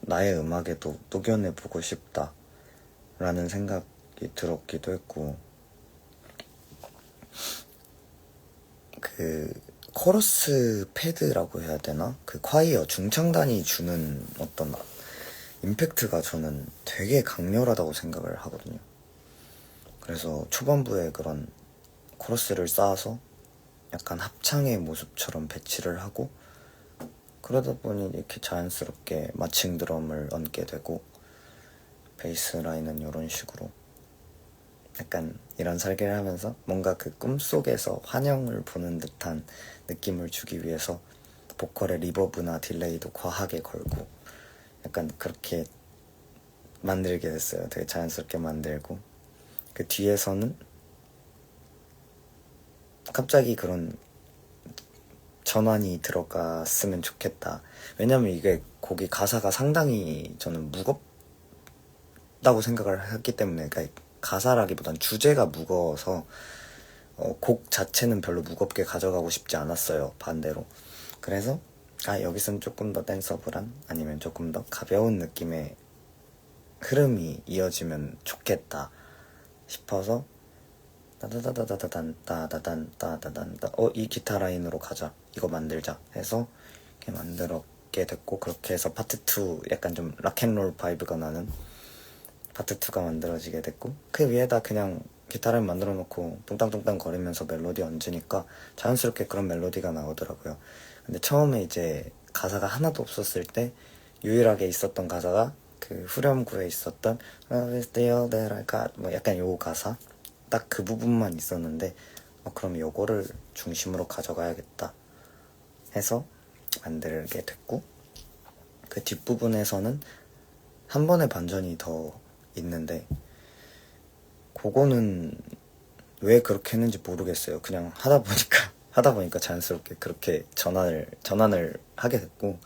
나의 음악에도 녹여내보고 싶다라는 생각이 들었기도 했고, 그 코러스 패드라고 해야 되나? 그 콰이어 중창단이 주는 어떤 임팩트가 저는 되게 강렬하다고 생각을 하거든요. 그래서 초반부에 그런 코러스를 쌓아서 약간 합창의 모습처럼 배치를 하고, 그러다 보니 이렇게 자연스럽게 마칭 드럼을 얹게 되고, 베이스 라인은 이런 식으로 약간 이런 설계를 하면서 뭔가 그 꿈속에서 환영을 보는 듯한 느낌을 주기 위해서 보컬의 리버브나 딜레이도 과하게 걸고 약간 그렇게 만들게 됐어요. 되게 자연스럽게 만들고, 그 뒤에서는 갑자기 그런 전환이 들어갔으면 좋겠다. 왜냐면 이게 곡이 가사가 상당히 저는 무겁다고 생각을 했기 때문에, 그러니까 가사라기보단 주제가 무거워서 곡 자체는 별로 무겁게 가져가고 싶지 않았어요, 반대로. 그래서 여기선 조금 더 댄서블한, 아니면 조금 더 가벼운 느낌의 흐름이 이어지면 좋겠다 싶어서 따다다다다단 따다단 따다단 이 기타 라인으로 가자, 이거 만들자 해서 이렇게 만들었게 됐고, 그렇게 해서 파트 2 약간 좀 락앤롤 바이브가 나는 파트 2가 만들어지게 됐고, 그 위에다 그냥 기타를 만들어 놓고 뚱땅뚱땅 거리면서 멜로디 얹으니까 자연스럽게 그런 멜로디가 나오더라고요. 근데 처음에 이제 가사가 하나도 없었을 때 유일하게 있었던 가사가 그 후렴구에 있었던 Love is the all that I got, 뭐 약간 요 가사, 딱 그 부분만 있었는데 그럼 요거를 중심으로 가져가야겠다 해서 만들게 됐고, 그 뒷부분에서는 한 번의 반전이 더 있는데, 그거는 왜 그렇게 했는지 모르겠어요. 그냥 하다 보니까 자연스럽게 그렇게 전환을 하게 됐고,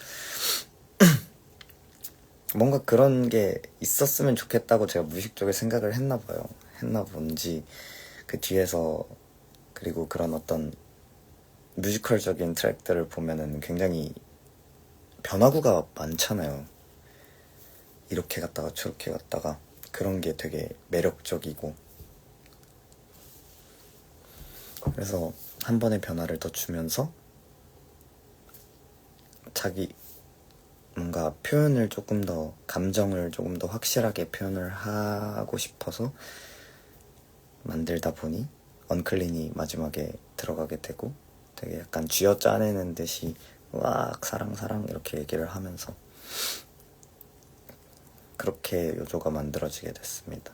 뭔가 그런 게 있었으면 좋겠다고 제가 무의식적으로 생각을 했나 본지, 그 뒤에서, 그리고 그런 어떤 뮤지컬적인 트랙들을 보면은 굉장히 변화구가 많잖아요. 이렇게 갔다가 저렇게 갔다가, 그런 게 되게 매력적이고, 그래서 한 번의 변화를 더 주면서 뭔가 표현을 조금 더, 감정을 조금 더 확실하게 표현을 하고 싶어서 만들다 보니 언클린이 마지막에 들어가게 되고, 되게 약간 쥐어 짜내는 듯이 으악 사랑 사랑 이렇게 얘기를 하면서 그렇게 요조가 만들어지게 됐습니다.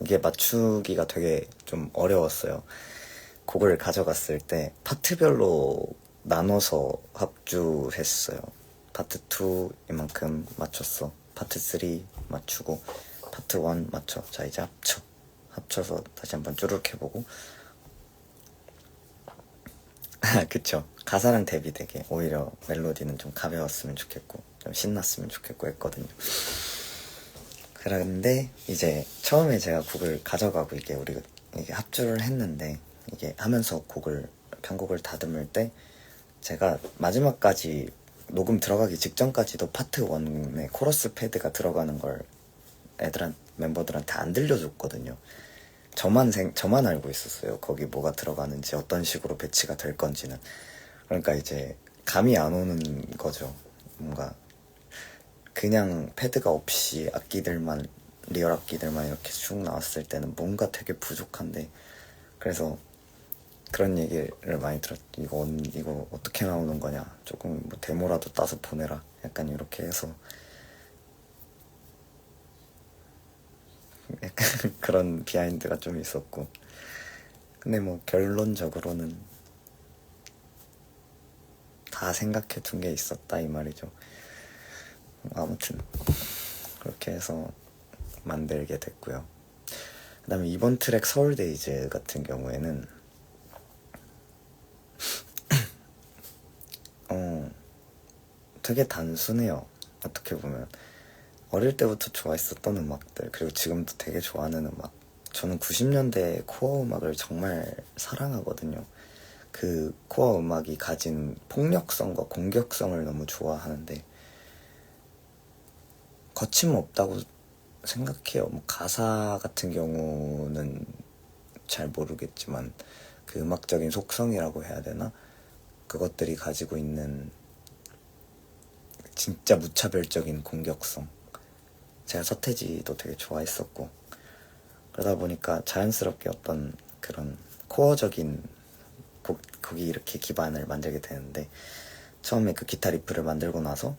이게 맞추기가 되게 좀 어려웠어요. 곡을 가져갔을 때 파트별로 나눠서 합주했어요. 파트 2 이만큼 맞췄어, 파트 3 맞추고 파트 1 맞춰, 자 이제 합쳐서 다시 한번 쭈르륵 해보고. 그쵸, 가사랑 대비되게 오히려 멜로디는 좀 가벼웠으면 좋겠고 좀 신났으면 좋겠고 했거든요. 그런데 이제 처음에 제가 곡을 가져가고 우리가 이게 합주를 했는데, 이게 하면서 편곡을 다듬을 때 제가 마지막까지 녹음 들어가기 직전까지도 파트 1에 코러스 패드가 들어가는 걸 멤버들한테 안 들려줬거든요. 저만 알고 있었어요. 거기 뭐가 들어가는지, 어떤 식으로 배치가 될 건지는. 그러니까 이제 감이 안 오는 거죠. 뭔가 그냥 패드가 없이 리얼 악기들만 이렇게 쭉 나왔을 때는 뭔가 되게 부족한데, 그래서 그런 얘기를 많이 들었죠. 이거 어떻게 나오는 거냐, 조금 뭐 데모라도 따서 보내라, 약간 이렇게 해서 약간 그런 비하인드가 좀 있었고. 근데 뭐 결론적으로는 다 생각해 둔 게 있었다 이 말이죠. 아무튼 그렇게 해서 만들게 됐고요. 그 다음에 이번 트랙 서울데이즈 같은 경우에는 되게 단순해요. 어떻게 보면 어릴 때부터 좋아했었던 음악들, 그리고 지금도 되게 좋아하는 음악. 저는 90년대 코어 음악을 정말 사랑하거든요. 그 코어 음악이 가진 폭력성과 공격성을 너무 좋아하는데, 거침없다고 생각해요. 뭐 가사 같은 경우는 잘 모르겠지만 그 음악적인 속성이라고 해야 되나? 그것들이 가지고 있는 진짜 무차별적인 공격성. 제가 서태지도 되게 좋아했었고, 그러다 보니까 자연스럽게 어떤 그런 코어적인 곡이 이렇게 기반을 만들게 되는데, 처음에 그 기타 리프를 만들고 나서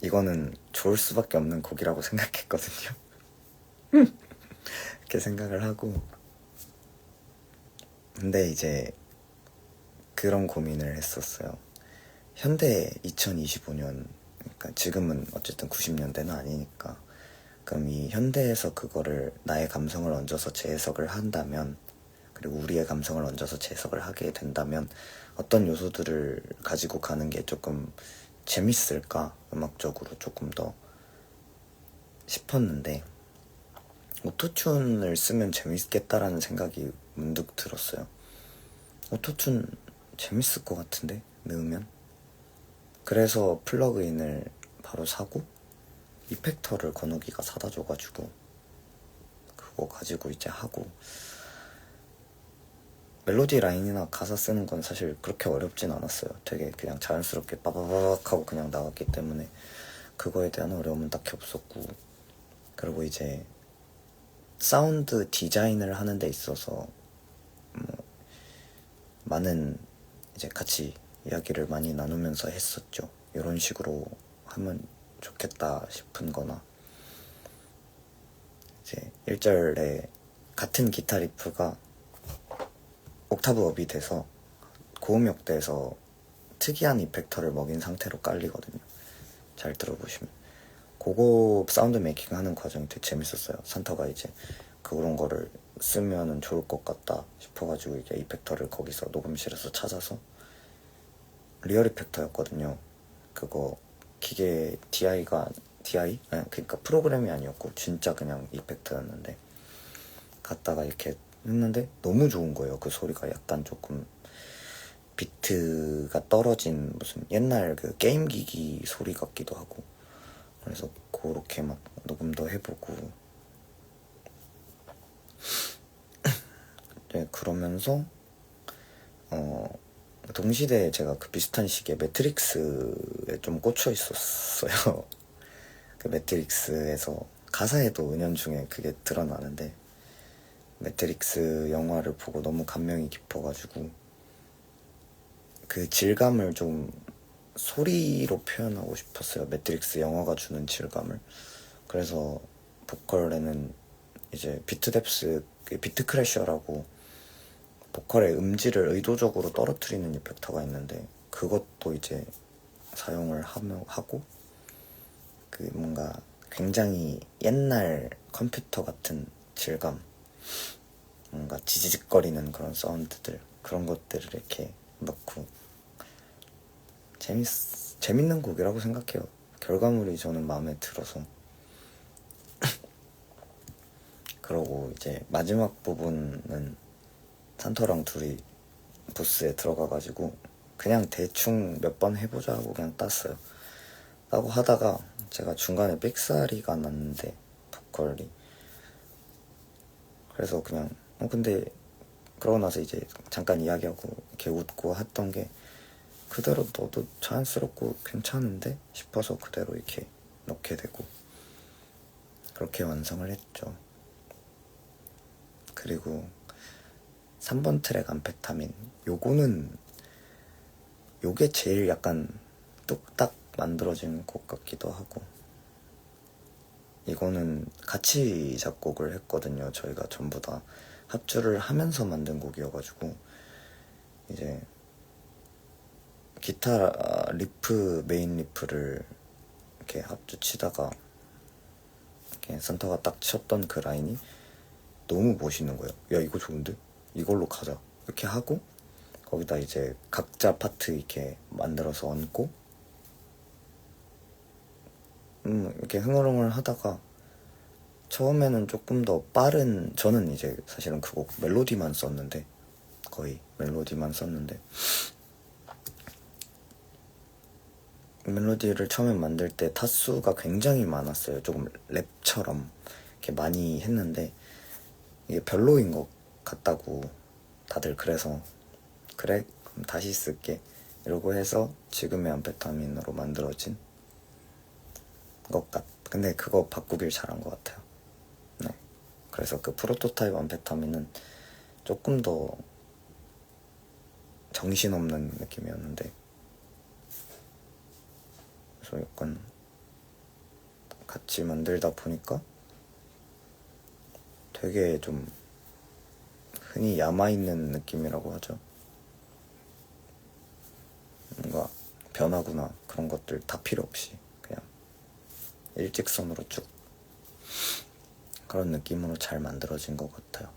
이거는 좋을 수밖에 없는 곡이라고 생각했거든요. 이렇게 생각을 하고, 근데 이제 그런 고민을 했었어요. 현대 2025년, 그러니까 지금은 어쨌든 90년대는 아니니까, 그럼 이 현대에서 그거를 나의 감성을 얹어서 재해석을 한다면, 그리고 우리의 감성을 얹어서 재해석을 하게 된다면 어떤 요소들을 가지고 가는 게 조금 재밌을까, 음악적으로 조금 더 싶었는데, 오토튠을 쓰면 재밌겠다라는 생각이 문득 들었어요. 오토튠 재밌을 것 같은데, 넣으면. 그래서 플러그인을 바로 사고 이펙터를 건욱이가 사다 줘가지고 그거 가지고 이제 하고, 멜로디 라인이나 가사 쓰는 건 사실 그렇게 어렵진 않았어요. 되게 그냥 자연스럽게 빠바박 하고 그냥 나왔기 때문에 그거에 대한 어려움은 딱히 없었고, 그리고 이제 사운드 디자인을 하는 데 있어서 많은 이제 같이 이야기를 많이 나누면서 했었죠. 이런 식으로 하면 좋겠다 싶은 거나, 이제 1절에 같은 기타 리프가 옥타브 업이 돼서 고음역대에서 특이한 이펙터를 먹인 상태로 깔리거든요. 잘 들어보시면 그거 사운드 메이킹 하는 과정이 되게 재밌었어요. 산타가 이제 그런 거를 쓰면은 좋을 것 같다 싶어가지고 이제 이펙터를 거기서 녹음실에서 찾아서, 리얼 이펙터였거든요. 그거 기계 DI? 네, 그러니까 프로그램이 아니었고 진짜 그냥 이펙터였는데, 갖다가 이렇게 했는데 너무 좋은 거예요. 그 소리가 약간 조금 비트가 떨어진 무슨 옛날 그 게임기기 소리 같기도 하고, 그래서 그렇게 막 녹음도 해보고, 네, 그러면서 동시대에 제가 그 비슷한 시기에 매트릭스에 좀 꽂혀 있었어요. 그 매트릭스에서 가사에도 은연중에 그게 드러나는데, 매트릭스 영화를 보고 너무 감명이 깊어가지고 그 질감을 좀 소리로 표현하고 싶었어요. 매트릭스 영화가 주는 질감을. 그래서 보컬에는 이제 비트뎁스, 비트 크래셔라고 보컬의 음질을 의도적으로 떨어뜨리는 이펙터가 있는데, 그것도 이제 사용을 하고, 그 뭔가 굉장히 옛날 컴퓨터 같은 질감, 뭔가 지지직거리는 그런 사운드들, 그런 것들을 이렇게 넣고 재밌는 곡이라고 생각해요. 결과물이 저는 마음에 들어서. 그러고 이제 마지막 부분은 산토랑 둘이 부스에 들어가가지고 그냥 대충 몇 번 해보자 하고 그냥 땄어요. 따고 하다가 제가 중간에 삑사리가 났는데, 보컬이. 그래서 그냥 근데 그러고 나서 이제 잠깐 이야기하고 이렇게 웃고 했던 게, 그대로 넣어도 자연스럽고 괜찮은데 싶어서 그대로 이렇게 넣게 되고 그렇게 완성을 했죠. 그리고 3번 트랙 암페타민, 요게 제일 약간 뚝딱 만들어진 곡 같기도 하고, 이거는 같이 작곡을 했거든요. 저희가 전부 다 합주를 하면서 만든 곡이어가지고, 이제 기타 리프, 메인 리프를 이렇게 합주 치다가 이렇게 센터가 딱 쳤던 그 라인이 너무 멋있는 거예요. 야, 이거 좋은데? 이걸로 가자. 이렇게 하고 거기다 이제 각자 파트 이렇게 만들어서 얹고 이렇게 흥얼흥얼 하다가, 처음에는 조금 더 빠른, 저는 이제 사실은 그 곡 멜로디만 썼는데, 거의 멜로디만 썼는데, 멜로디를 처음에 만들 때 타수가 굉장히 많았어요. 조금 랩처럼 이렇게 많이 했는데 이게 별로인 것 같다고 다들, 그래서 그래 그럼 다시 쓸게 이러고 해서 지금의 암페타민으로 만들어진 근데 그거 바꾸길 잘한 것 같아요. 네. 그래서 그 프로토타입 암페타민은 조금 더 정신없는 느낌이었는데, 그래서 약간 같이 만들다 보니까 되게 좀 흔히 야마있는 느낌이라고 하죠. 뭔가 변화구나 그런 것들 다 필요 없이 그냥 일직선으로 쭉 그런 느낌으로 잘 만들어진 것 같아요.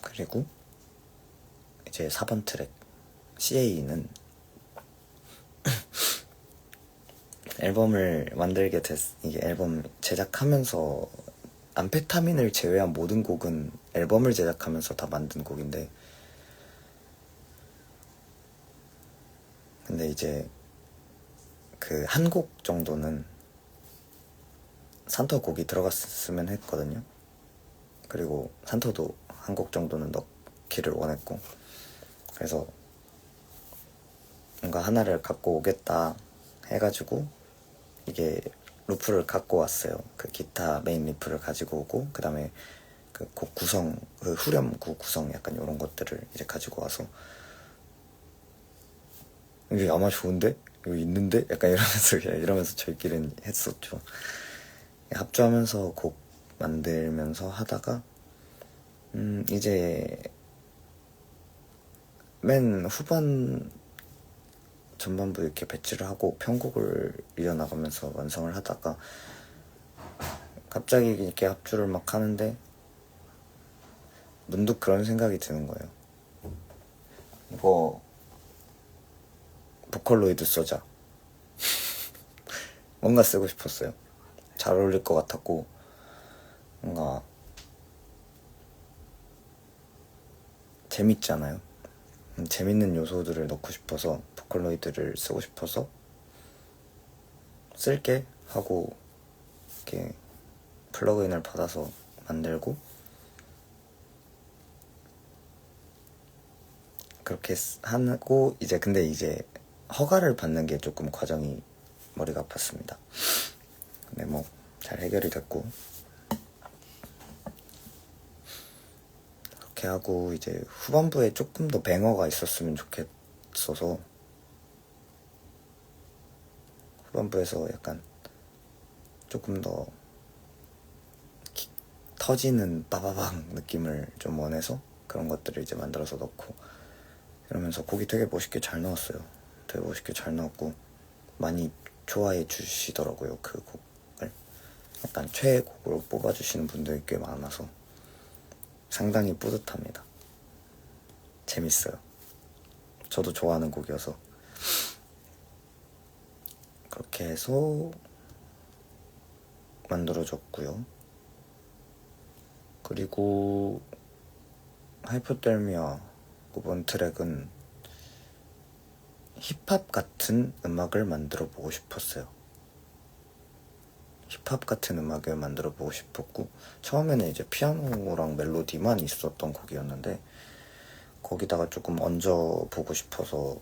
그리고 이제 4번 트랙 CA는 앨범을 만들게 이게 앨범 제작하면서, 암페타민을 제외한 모든 곡은 앨범을 제작하면서 다 만든 곡인데, 근데 이제 그 한 곡 정도는 산토 곡이 들어갔으면 했거든요. 그리고 산토도 한 곡 정도는 넣기를 원했고, 그래서 뭔가 하나를 갖고 오겠다 해가지고 이게 루프를 갖고 왔어요. 그 기타 메인 리프를 가지고 오고, 그 다음에 그 곡 구성, 그 후렴구 구성 약간 이런 것들을 이제 가지고 와서, 이게 아마 좋은데? 이거 있는데? 약간 이러면서 저희끼리는 했었죠. 합주하면서 곡 만들면서 하다가 이제 맨 후반 전반부 이렇게 배치를 하고 편곡을 이어나가면서 완성을 하다가 갑자기 이렇게 합주를 막 하는데 문득 그런 생각이 드는 거예요. 이거 보컬로이드 써자. 뭔가 쓰고 싶었어요. 잘 어울릴 것 같았고, 뭔가 재밌잖아요. 재밌는 요소들을 넣고 싶어서 보컬로이드를 쓰고 싶어서 쓸게 하고 이렇게 플러그인을 받아서 만들고, 그렇게 하고 이제 근데 이제 허가를 받는 게 조금 과정이 머리가 아팠습니다. 근데 뭐 잘 해결이 됐고 그렇게 하고 이제 후반부에 조금 더 뱅어가 있었으면 좋겠어서 후반부에서 약간 조금 더 터지는 빠바방 느낌을 좀 원해서 그런 것들을 이제 만들어서 넣고 이러면서 곡이 되게 멋있게 잘 나왔어요. 되게 멋있게 잘 나왔고 많이 좋아해 주시더라고요. 그 곡을 약간 최애곡으로 뽑아주시는 분들이 꽤 많아서 상당히 뿌듯합니다. 재밌어요. 저도 좋아하는 곡이어서 그렇게 해서 만들어졌고요. 그리고 하이포델미아 5번 트랙은 힙합 같은 음악을 만들어 보고 싶었어요. 힙합 같은 음악을 만들어 보고 싶었고 처음에는 이제 피아노랑 멜로디만 있었던 곡이었는데 거기다가 조금 얹어 보고 싶어서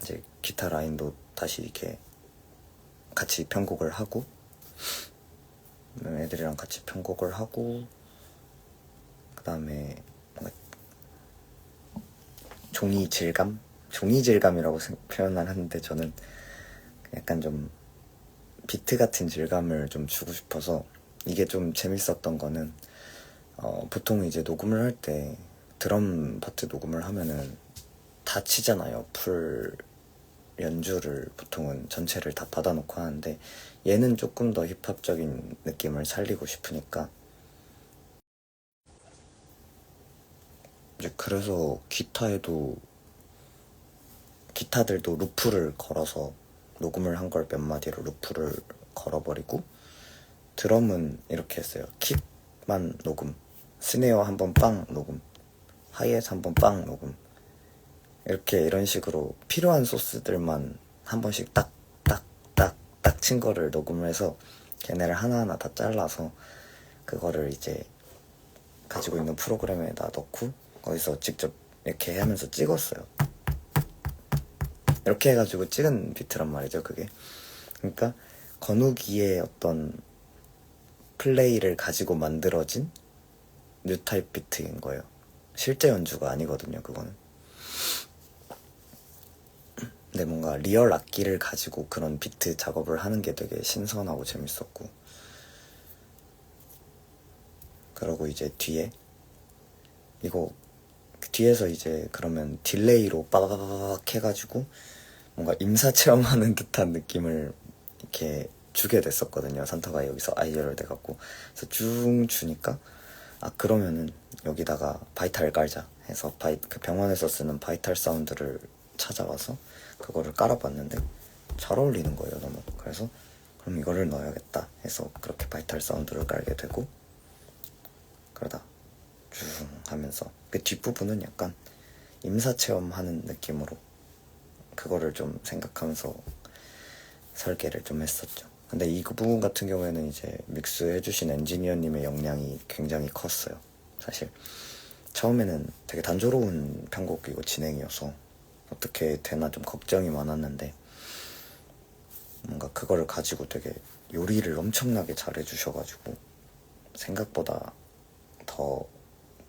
이제 기타 라인도 다시 이렇게 같이 편곡을 하고 애들이랑 같이 편곡을 하고 그 다음에 뭔가 종이 질감이라고 표현을 하는데 저는 약간 좀 비트 같은 질감을 좀 주고 싶어서 이게 좀 재밌었던 거는 보통 이제 녹음을 할 때 드럼 파트 녹음을 하면은 다 치잖아요. 풀 연주를 보통은 전체를 다 받아놓고 하는데 얘는 조금 더 힙합적인 느낌을 살리고 싶으니까 이제 그래서 기타들도 루프를 걸어서 녹음을 한 걸 몇 마디로 루프를 걸어버리고 드럼은 이렇게 했어요. 킥만 녹음, 스네어 한번 빵 녹음, 하이햇 한번 빵 녹음 이런 식으로 필요한 소스들만 한 번씩 딱 친 거를 녹음을 해서 걔네를 하나하나 다 잘라서 그거를 이제 가지고 있는 프로그램에다 넣고 거기서 직접 이렇게 하면서 찍었어요. 이렇게 해가지고 찍은 비트란 말이죠, 그게. 그러니까 건욱이의 어떤 플레이를 가지고 만들어진 뉴타입 비트인 거예요. 실제 연주가 아니거든요, 그거는. 근데 뭔가 리얼 악기를 가지고 그런 비트 작업을 하는 게 되게 신선하고 재밌었고 그러고 이제 뒤에서 이제 그러면 딜레이로 빠바바박 해가지고 뭔가 임사 체험하는 듯한 느낌을 이렇게 주게 됐었거든요. 산타가 여기서 아이디어를 내갖고 그래서 쭉 주니까 그러면은 여기다가 바이탈 깔자 해서 그 병원에서 쓰는 바이탈 사운드를 찾아와서 그거를 깔아봤는데 잘 어울리는 거예요, 너무. 그래서 그럼 이거를 넣어야겠다 해서 그렇게 바이탈 사운드를 깔게 되고 그러다 쭉 하면서 그 뒷부분은 약간 임사 체험하는 느낌으로 그거를 좀 생각하면서 설계를 좀 했었죠. 근데 이 부분 같은 경우에는 이제 믹스 해주신 엔지니어님의 역량이 굉장히 컸어요. 사실 처음에는 되게 단조로운 편곡이고 진행이어서 어떻게 되나 좀 걱정이 많았는데 뭔가 그거를 가지고 되게 요리를 엄청나게 잘 해주셔가지고 생각보다 더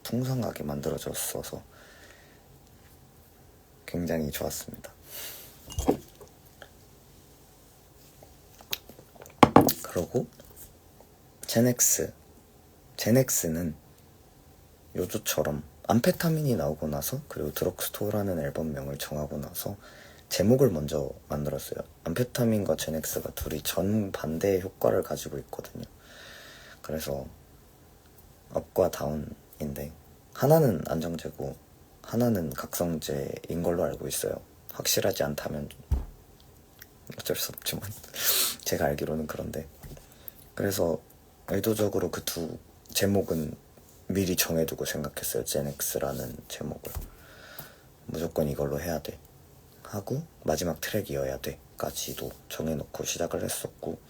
풍성하게 만들어졌어서 굉장히 좋았습니다. 그러고 제넥스는 요조처럼 암페타민이 나오고 나서 그리고 드럭스토어라는 앨범명을 정하고 나서 제목을 먼저 만들었어요. 암페타민과 제넥스가 둘이 정반대의 효과를 가지고 있거든요. 그래서 업과 다운인데 하나는 안정제고 하나는 각성제인 걸로 알고 있어요. 확실하지 않다면 어쩔 수 없지만 제가 알기로는 그런데 그래서 의도적으로 그 두 제목은 미리 정해두고 생각했어요. 제넥스라는 제목을 무조건 이걸로 해야 돼 하고 마지막 트랙이어야 돼 까지도 정해놓고 시작을 했었고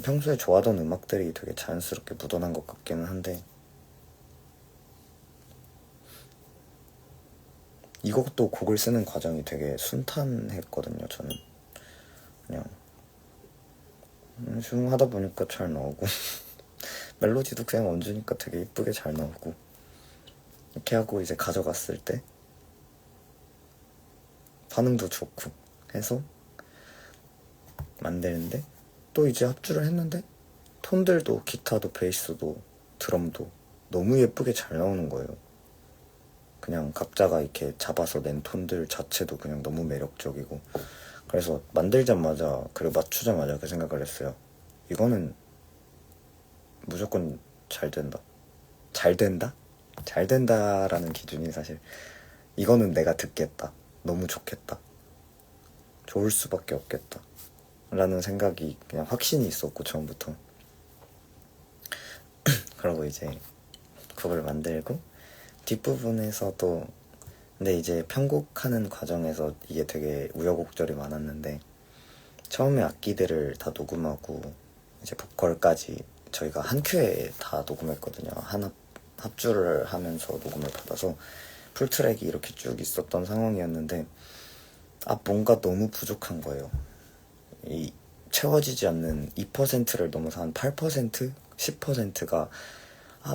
평소에 좋아하던 음악들이 되게 자연스럽게 묻어난 것 같기는 한데 이것도 곡을 쓰는 과정이 되게 순탄했거든요. 저는 그냥 슝 하다 보니까 잘 나오고 멜로디도 그냥 얹으니까 되게 이쁘게 잘 나오고, 이렇게 하고 이제 가져갔을 때 반응도 좋고 해서 만드는데, 또 이제 합주를 했는데 톤들도 기타도 베이스도 드럼도 너무 예쁘게 잘 나오는 거예요. 그냥 각자가 이렇게 잡아서 낸 톤들 자체도 그냥 너무 매력적이고, 그래서 만들자마자 그리고 맞추자마자 그 생각을 했어요. 이거는 무조건 잘 된다. 잘 된다? 잘 된다라는 기준이 사실, 이거는 내가 듣겠다. 너무 좋겠다. 좋을 수밖에 없겠다. 라는 생각이 그냥 확신이 있었고, 처음부터. 그러고 이제 곡을 만들고, 뒷부분에서도, 근데 이제 편곡하는 과정에서 이게 되게 우여곡절이 많았는데, 처음에 악기들을 다 녹음하고 이제 보컬까지 저희가 한 큐에 다 녹음했거든요. 합주를 하면서 녹음을 받아서 풀트랙이 이렇게 쭉 있었던 상황이었는데, 뭔가 너무 부족한 거예요. 이 채워지지 않는 2%를 넘어서 한 8%? 10%가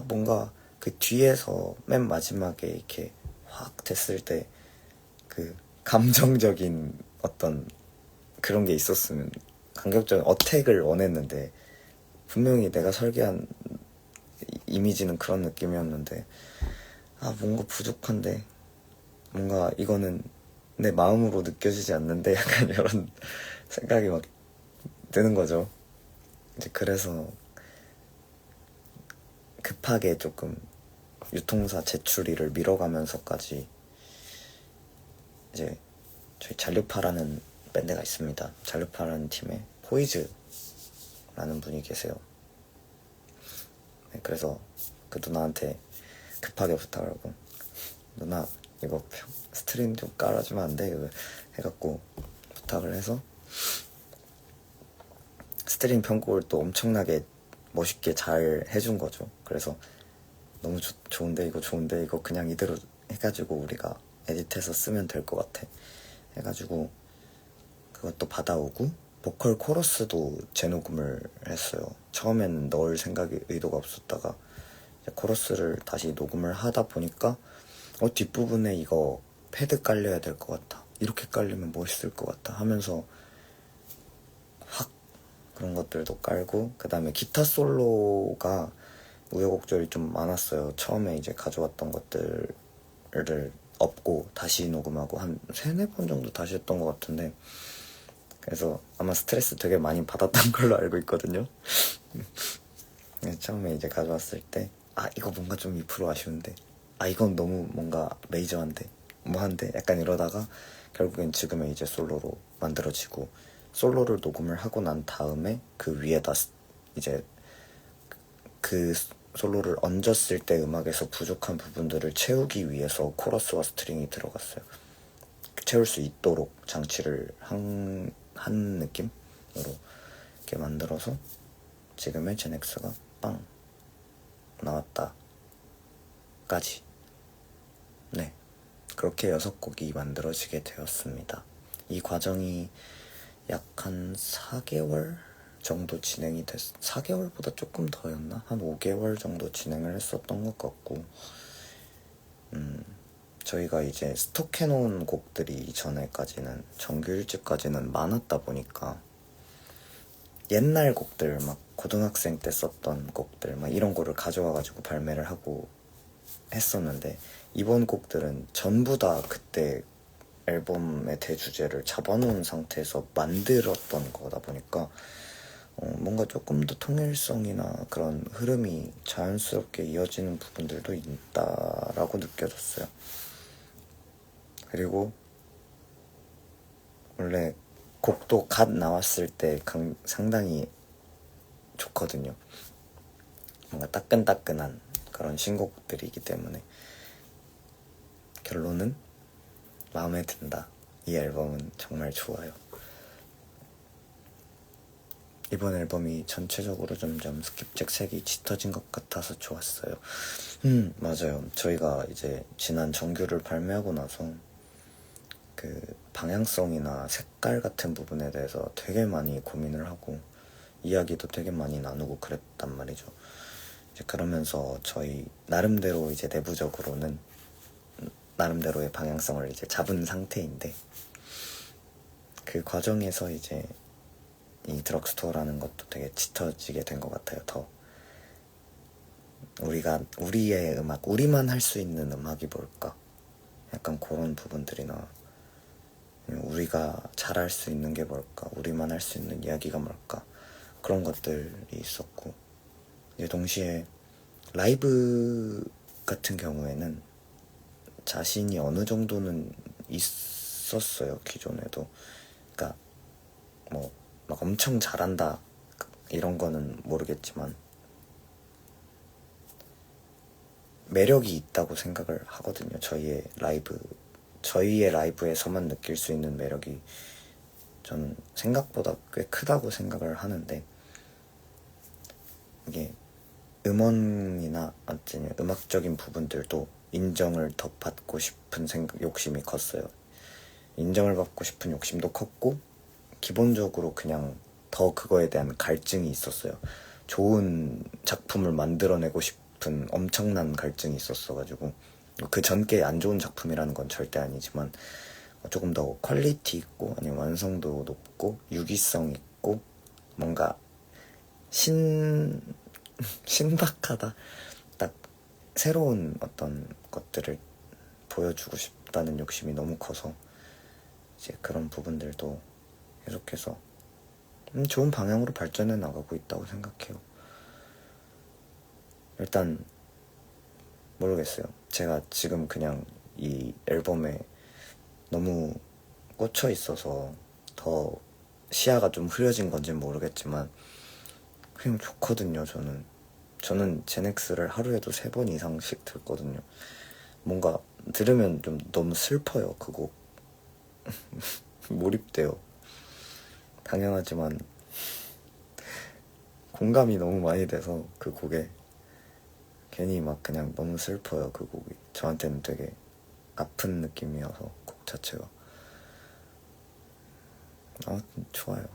뭔가 그 뒤에서 맨 마지막에 이렇게 확 됐을 때 그 감정적인 어떤 그런 게 있었으면, 감격적인 어택을 원했는데, 분명히 내가 설계한 이미지는 그런 느낌이었는데, 뭔가 부족한데, 뭔가 이거는 내 마음으로 느껴지지 않는데, 약간 이런 생각이 막 드는 거죠. 이제 그래서 급하게 조금 유통사 제출일을 미뤄가면서까지, 이제 저희 잔류파라는 밴드가 있습니다. 잔류파라는 팀에 포이즈라는 분이 계세요. 네, 그래서 그 누나한테 급하게 부탁을 하고, 누나 이거 스트링 좀 깔아주면 안 돼? 해갖고 부탁을 해서 스트링 편곡을 또 엄청나게 멋있게 잘 해준 거죠. 그래서 너무 좋은데 이거 그냥 이대로 해가지고 우리가 에디트해서 쓰면 될 것 같아 해가지고 그것도 받아오고, 보컬 코러스도 재녹음을 했어요. 처음엔 넣을 생각이 의도가 없었다가 이제 코러스를 다시 녹음을 하다 보니까 뒷부분에 이거 패드 깔려야 될 것 같다, 이렇게 깔리면 멋있을 것 같다 하면서 확 그런 것들도 깔고, 그 다음에 기타 솔로가 우여곡절이 좀 많았어요. 처음에 이제 가져왔던 것들을 없고 다시 녹음하고 한 3-4번 정도 다시 했던 것 같은데, 그래서 아마 스트레스 되게 많이 받았던 걸로 알고 있거든요. 처음에 이제 가져왔을 때 이거 뭔가 좀 2% 아쉬운데, 이건 너무 뭔가 메이저한데 뭐한데 약간 이러다가 결국엔 지금의 이제 솔로로 만들어지고, 솔로를 녹음을 하고 난 다음에 그 위에다 이제 그 솔로를 얹었을 때 음악에서 부족한 부분들을 채우기 위해서 코러스와 스트링이 들어갔어요. 채울 수 있도록 장치를 한 느낌으로 이렇게 만들어서 지금의 제넥스가 빵 나왔다 까지. 네, 그렇게 6곡이 만들어지게 되었습니다. 이 과정이 약 한 4개월 정도 진행이 4개월보다 조금 더였나? 한 5개월 정도 진행을 했었던 것 같고, 저희가 이제 스톡해놓은 곡들이 이전에까지는, 정규 1집까지는 많았다 보니까 옛날 곡들, 막 고등학생 때 썼던 곡들 막 이런 거를 가져와가지고 발매를 하고 했었는데, 이번 곡들은 전부 다 그때 앨범의 대주제를 잡아놓은 상태에서 만들었던 거다 보니까 뭔가 조금 더 통일성이나 그런 흐름이 자연스럽게 이어지는 부분들도 있다라고 느껴졌어요. 그리고 원래 곡도 갓 나왔을 때 상당히 좋거든요. 뭔가 따끈따끈한 그런 신곡들이기 때문에 결론은 마음에 든다. 이 앨범은 정말 좋아요. 이번 앨범이 전체적으로 점점 스킵잭 색이 짙어진 것 같아서 좋았어요. 맞아요. 저희가 이제 지난 정규를 발매하고 나서 그 방향성이나 색깔 같은 부분에 대해서 되게 많이 고민을 하고 이야기도 되게 많이 나누고 그랬단 말이죠. 이제 그러면서 저희 나름대로 이제 내부적으로는 나름대로의 방향성을 이제 잡은 상태인데, 그 과정에서 이제 이 드럭스토어라는 것도 되게 짙어지게 된 것 같아요. 더 우리의 음악, 우리만 할 수 있는 음악이 뭘까, 약간 그런 부분들이나 우리가 잘할 수 있는 게 뭘까, 우리만 할 수 있는 이야기가 뭘까, 그런 것들이 있었고, 이제 동시에 라이브 같은 경우에는 자신이 어느 정도는 있었어요, 기존에도. 그러니까 뭐 막 엄청 잘한다 이런 거는 모르겠지만 매력이 있다고 생각을 하거든요. 저희의 라이브에서만 느낄 수 있는 매력이 저는 생각보다 꽤 크다고 생각을 하는데, 이게 음원이나 어쨌든 음악적인 부분들도 인정을 더 받고 싶은 욕심이 컸어요. 인정을 받고 싶은 욕심도 컸고, 기본적으로 그냥 더 그거에 대한 갈증이 있었어요. 좋은 작품을 만들어내고 싶은 엄청난 갈증이 있었어가지고, 그 전께 안 좋은 작품이라는 건 절대 아니지만 조금 더 퀄리티 있고 아니면 완성도 높고 유기성 있고 뭔가 신박하다, 딱 새로운 어떤 것들을 보여주고 싶다는 욕심이 너무 커서 이제 그런 부분들도 계속해서 좋은 방향으로 발전해 나가고 있다고 생각해요. 일단 모르겠어요. 제가 지금 그냥 이 앨범에 너무 꽂혀 있어서 더 시야가 좀 흐려진 건지는 모르겠지만 그냥 좋거든요. 저는 제넥스를 하루에도 3번 이상씩 듣거든요. 뭔가 들으면 좀 너무 슬퍼요, 그 곡. 몰입돼요. 당연하지만 공감이 너무 많이 돼서 그 곡에 괜히 막 그냥 너무 슬퍼요. 그 곡이 저한테는 되게 아픈 느낌이어서, 곡 자체가. 아무튼 좋아요.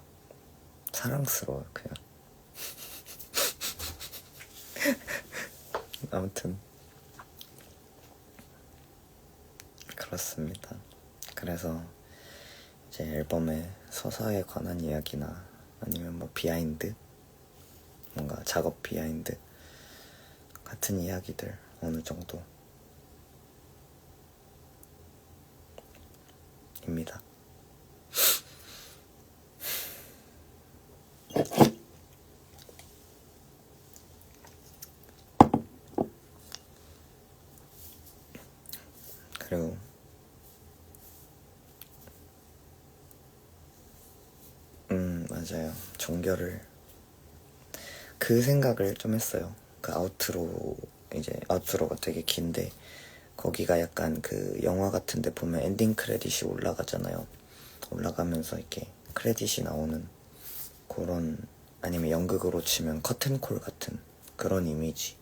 사랑스러워요, 그냥. 아무튼 그렇습니다. 그래서 이제 앨범의 서사에 관한 이야기나 아니면 뭐 비하인드, 뭔가 작업 비하인드 같은 이야기들 어느 정도 입니다. 그리고 맞아요. 종결을 그 생각을 좀 했어요. 그 아우트로가 되게 긴데 거기가 약간 그 영화 같은 데 보면 엔딩 크레딧이 올라가잖아요. 올라가면서 이렇게 크레딧이 나오는 그런, 아니면 연극으로 치면 커튼콜 같은 그런 이미지였으면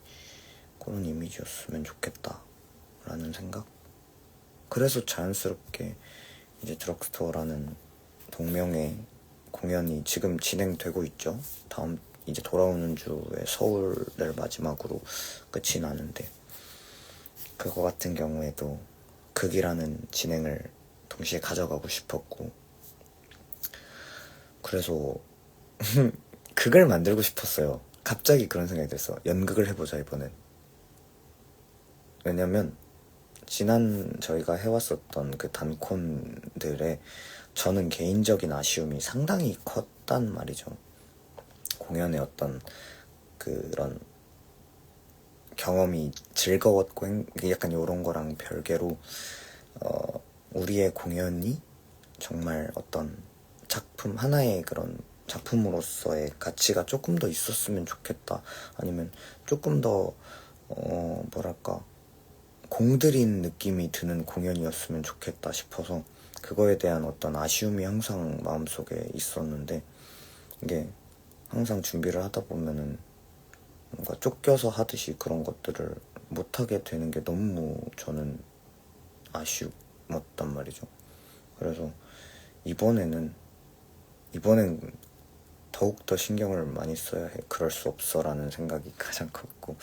좋겠다 라는 생각. 그래서 자연스럽게 이제 드럭스토어라는 동명의 공연이 지금 진행되고 있죠. 다음 이제 돌아오는 주에 서울을 마지막으로 끝이 나는데, 그거 같은 경우에도 극이라는 진행을 동시에 가져가고 싶었고, 그래서 극을 만들고 싶었어요. 갑자기 그런 생각이 들었어. 연극을 해보자 이번엔. 왜냐면 지난 저희가 해왔었던 그 단콘들에 저는 개인적인 아쉬움이 상당히 컸단 말이죠. 공연의 어떤 그런 경험이 즐거웠고 약간 요런 거랑 별개로 우리의 공연이 정말 어떤 작품 하나의 그런 작품으로서의 가치가 조금 더 있었으면 좋겠다, 아니면 조금 더 뭐랄까 공들인 느낌이 드는 공연이었으면 좋겠다 싶어서 그거에 대한 어떤 아쉬움이 항상 마음속에 있었는데, 이게 항상 준비를 하다 보면은 뭔가 쫓겨서 하듯이 그런 것들을 못하게 되는 게 너무 저는 아쉬웠단 말이죠. 그래서 이번엔 더욱더 신경을 많이 써야 해. 그럴 수 없어 라는 생각이 가장 컸고,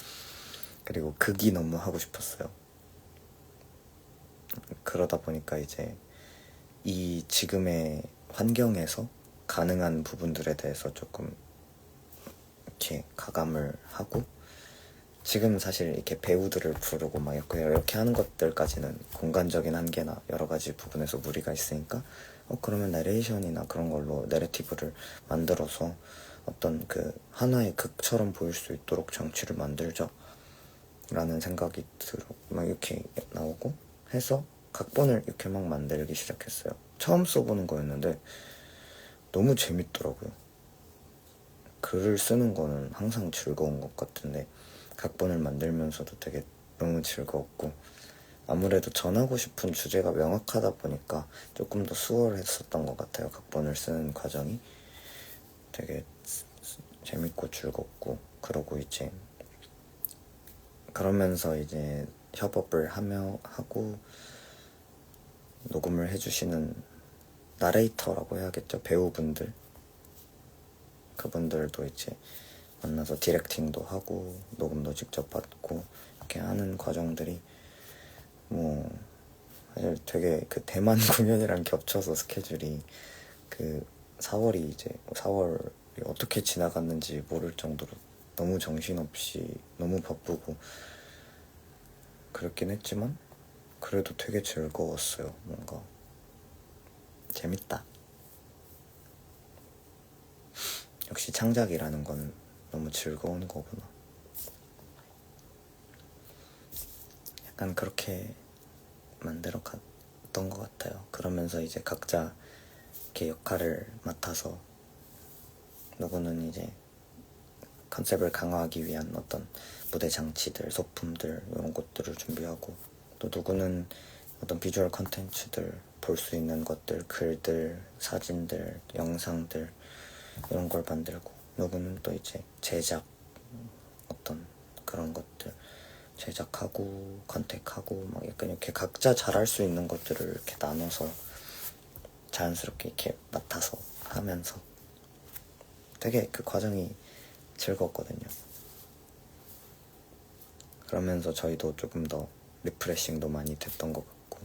그리고 극이 너무 하고 싶었어요. 그러다 보니까 이제 이 지금의 환경에서 가능한 부분들에 대해서 조금 이렇게 가감을 하고, 지금 사실 이렇게 배우들을 부르고 막 이렇게 하는 것들까지는 공간적인 한계나 여러 가지 부분에서 무리가 있으니까 그러면 내레이션이나 그런 걸로 내러티브를 만들어서 어떤 그 하나의 극처럼 보일 수 있도록 장치를 만들자 라는 생각이 들어 막 이렇게 나오고 해서 각본을 이렇게 막 만들기 시작했어요. 처음 써보는 거였는데 너무 재밌더라고요. 글을 쓰는 거는 항상 즐거운 것 같은데 각본을 만들면서도 되게 너무 즐거웠고, 아무래도 전하고 싶은 주제가 명확하다 보니까 조금 더 수월했었던 것 같아요. 각본을 쓰는 과정이 되게 재밌고 즐겁고, 그러고 이제 그러면서 이제 협업을 하고 녹음을 해주시는 나레이터라고 해야겠죠, 배우분들, 그분들도 이제 만나서 디렉팅도 하고 녹음도 직접 받고 이렇게 하는 과정들이 뭐 사실 되게 그 대만 공연이랑 겹쳐서 스케줄이 그 4월이 어떻게 지나갔는지 모를 정도로 너무 정신없이 너무 바쁘고 그랬긴 했지만 그래도 되게 즐거웠어요. 뭔가 재밌다. 역시 창작이라는 건 너무 즐거운 거구나. 약간 그렇게 만들어 갔던 것 같아요. 그러면서 이제 각자 이렇게 역할을 맡아서 누구는 이제 컨셉을 강화하기 위한 어떤 무대 장치들, 소품들 이런 것들을 준비하고, 또 누구는 어떤 비주얼 컨텐츠들, 볼 수 있는 것들, 글들, 사진들, 영상들 이런 걸 만들고, 누구는 또 이제 제작, 어떤 그런 것들 제작하고 컨택하고 막 약간 이렇게 각자 잘할 수 있는 것들을 이렇게 나눠서 자연스럽게 이렇게 맡아서 하면서 되게 그 과정이 즐거웠거든요. 그러면서 저희도 조금 더 리프레싱도 많이 됐던 것 같고,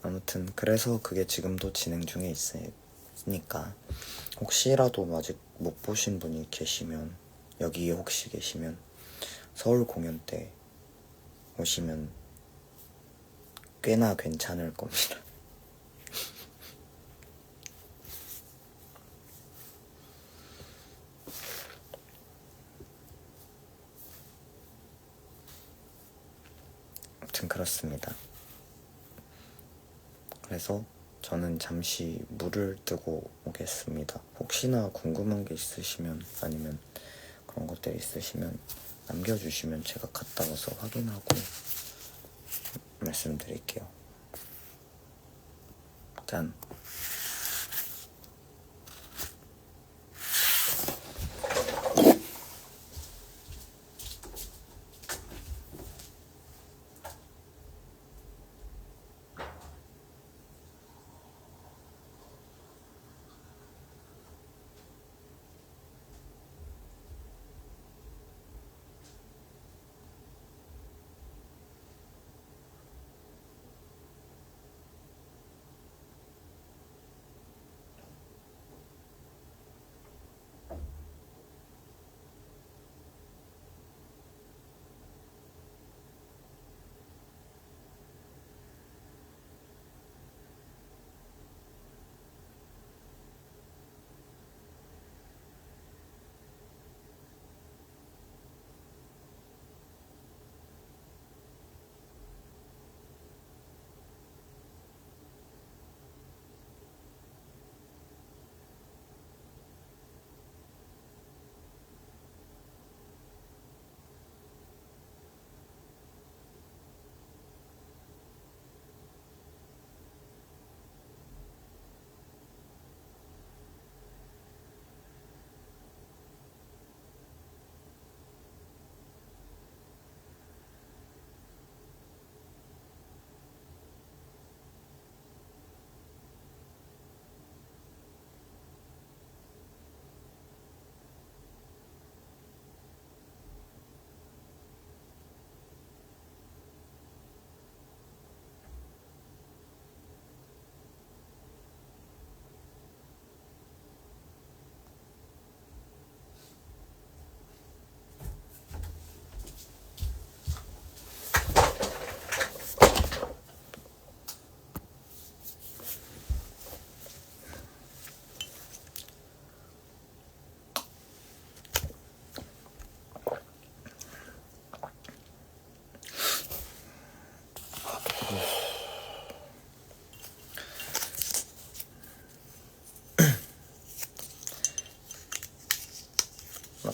아무튼 그래서 그게 지금도 진행 중에 있으니까 혹시라도 아직 못 보신 분이 계시면, 여기에 혹시 계시면 서울 공연 때 오시면 꽤나 괜찮을 겁니다. 아무튼 그렇습니다. 그래서 저는 잠시 물을 뜨고 오겠습니다. 혹시나 궁금한 게 있으시면 아니면 그런 것들이 있으시면 남겨주시면 제가 갔다 와서 확인하고 말씀드릴게요. 짠.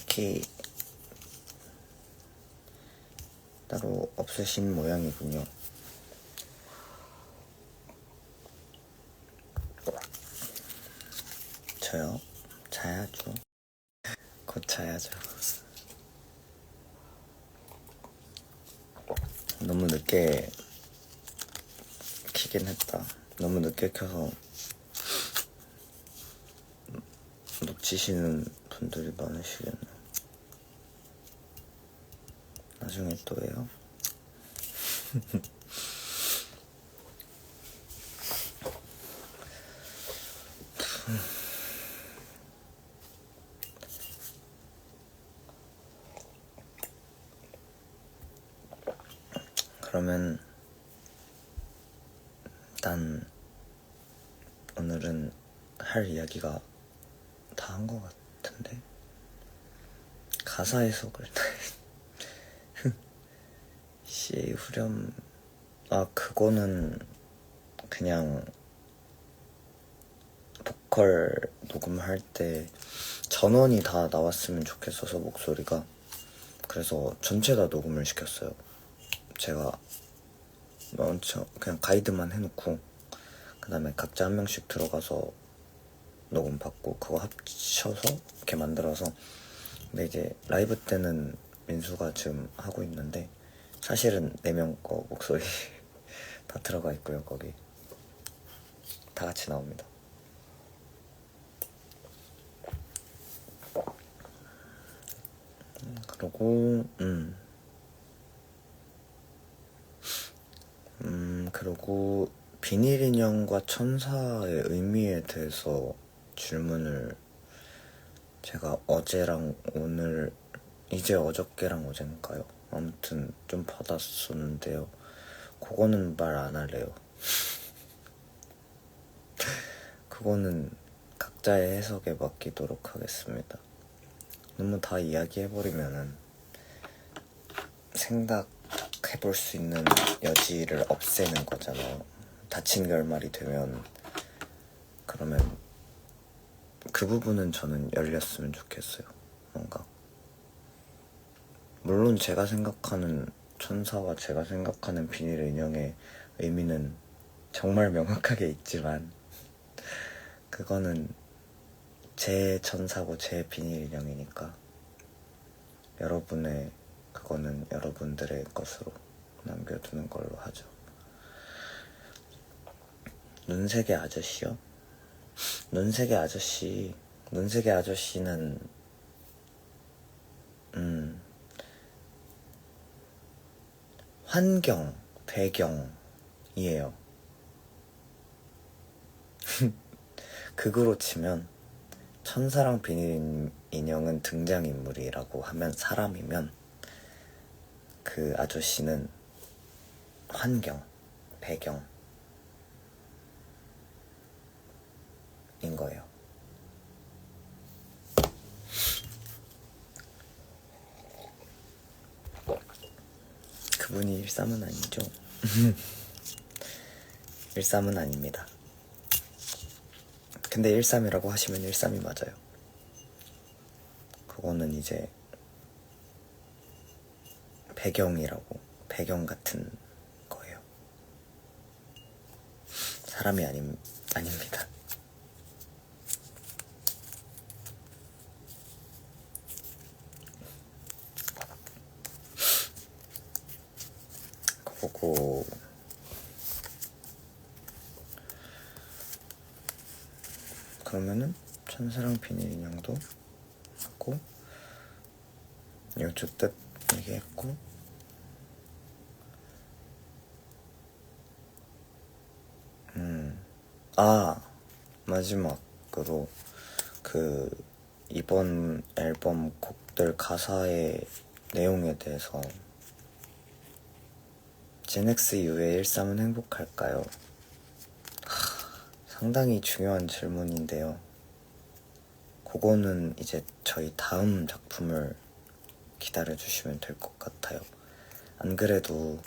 딱히 따로 없으신 모양이군요. 저요? 자야죠. 곧 자야죠. 너무 늦게 키긴 했다. 너무 늦게 켜서 놓치시는 분들이 많으시겠네. 나중에 또 해요. 그러면 일단 오늘은 할 이야기가 다 한 것 같은데 가사 해석을 CA 후렴 그거는 그냥 보컬 녹음할 때 전원이 다 나왔으면 좋겠어서 목소리가 그래서 전체 다 녹음을 시켰어요. 제가 먼저 그냥 가이드만 해놓고 그 다음에 각자 한 명씩 들어가서 녹음 받고 그거 합쳐서 이렇게 만들어서 근데 이제 라이브 때는 민수가 지금 하고 있는데 사실은 4명 거 목소리 다 들어가 있고요. 거기 다 같이 나옵니다. 그리고 비닐 인형과 천사의 의미에 대해서 질문을 제가 어제랑 오늘 이제 어저께랑 어젠가요? 아무튼 좀 받았었는데요. 그거는 말 안 할래요. 그거는 각자의 해석에 맡기도록 하겠습니다. 너무 다 이야기해버리면은 생각해볼 수 있는 여지를 없애는 거잖아요. 닫힌 결말이 되면 그러면 그 부분은 저는 열렸으면 좋겠어요. 뭔가 물론 제가 생각하는 천사와 제가 생각하는 비닐 인형의 의미는 정말 명확하게 있지만 그거는 제 천사고 제 비닐 인형이니까 여러분의 그거는 여러분들의 것으로 남겨두는 걸로 하죠. 눈색의 아저씨요? 눈색의 아저씨는 환경, 배경이에요. 극으로 치면 천사랑 비닐 인형은 등장인물이라고 하면 사람이면 그 아저씨는 환경, 배경인 거예요. 그분이 13은 아니죠. 13은 아닙니다. 근데 13이라고 하시면 13이 맞아요. 그거는 이제 배경이라고, 배경 같은 거예요. 사람이 아닙니다. 그거고 그러면은 천사랑 비닐 인형도 하고 요주 뜻 얘기했고 마지막으로 그 이번 앨범 곡들 가사의 내용에 대해서 GenX 이후에 13은 행복할까요? 상당히 중요한 질문인데요. 그거는 이제 저희 다음 작품을 기다려주시면 될 것 같아요. 안 그래도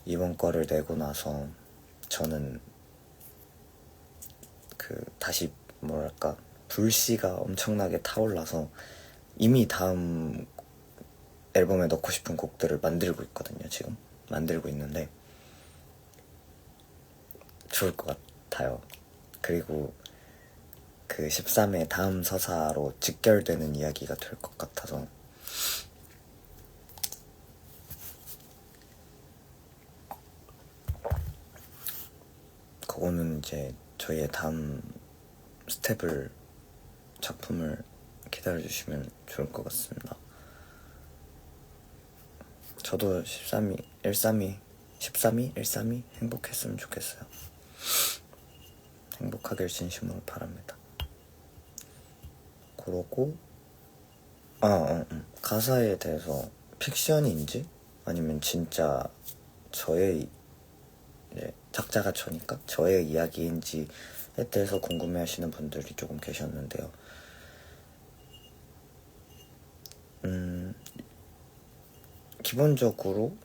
이번 거를 내고 나서 저는 다시 불씨가 엄청나게 타올라서 이미 다음 앨범에 넣고 싶은 곡들을 만들고 있거든요. 지금 만들고 있는데 좋을 것 같아요. 그리고 그 13회 다음 서사로 직결되는 이야기가 될 것 같아서 그거는 이제 저희의 다음 스텝을 작품을 기다려주시면 좋을 것 같습니다. 저도 13이 행복했으면 좋겠어요. 행복하길 진심으로 바랍니다. 그러고 가사에 대해서 픽션인지 아니면 진짜 저의 이제 작자가 저니까 저의 이야기인지에 대해서 궁금해하시는 분들이 조금 계셨는데요. 기본적으로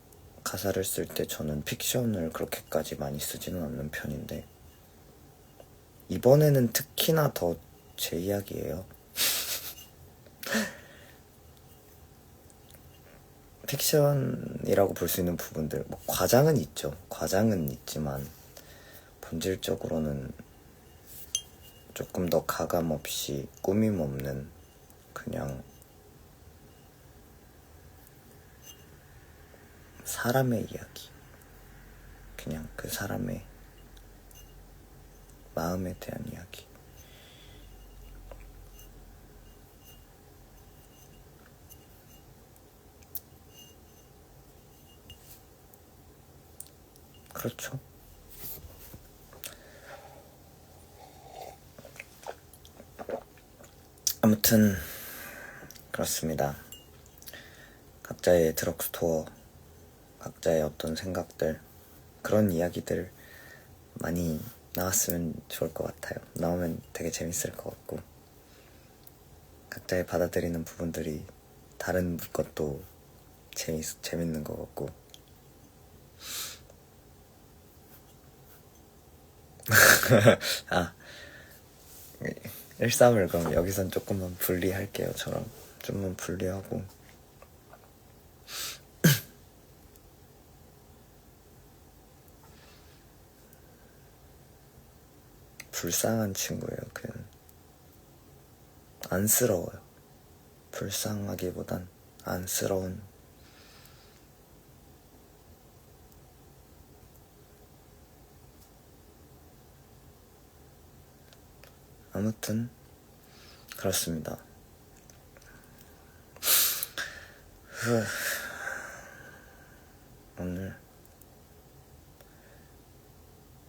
가사를 쓸 때 저는 픽션을 그렇게까지 많이 쓰지는 않는 편인데 이번에는 특히나 더 제 이야기예요. 픽션이라고 볼 수 있는 부분들 뭐 과장은 있죠. 과장은 있지만 본질적으로는 조금 더 가감 없이 꾸밈 없는 그냥 사람의 이야기, 그냥 그 사람의 마음에 대한 이야기. 그렇죠. 아무튼 그렇습니다. 각자의 드럭스토어, 각자의 어떤 생각들, 그런 이야기들 많이 나왔으면 좋을 것 같아요. 나오면 되게 재밌을 것 같고 각자의 받아들이는 부분들이 다른 것도 재밌는 것 같고 아 13을 그럼 여기선 조금만 분리할게요. 저랑 좀만 분리하고 불쌍한 친구예요. 그냥 안쓰러워요. 불쌍하기보단 안쓰러운. 아무튼 그렇습니다. 오늘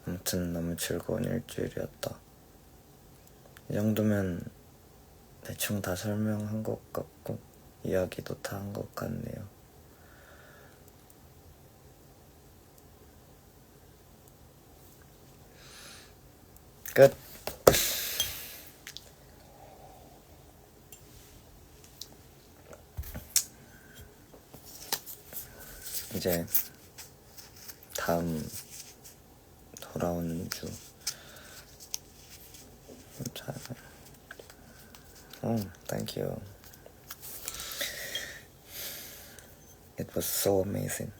아무튼 너무 즐거운 일주일이었다. 이 정도면 대충 다 설명한 것 같고 이야기도 다 한 것 같네요. 끝. 이제 다음 돌아오는 주 잘. Thank you. It was so amazing.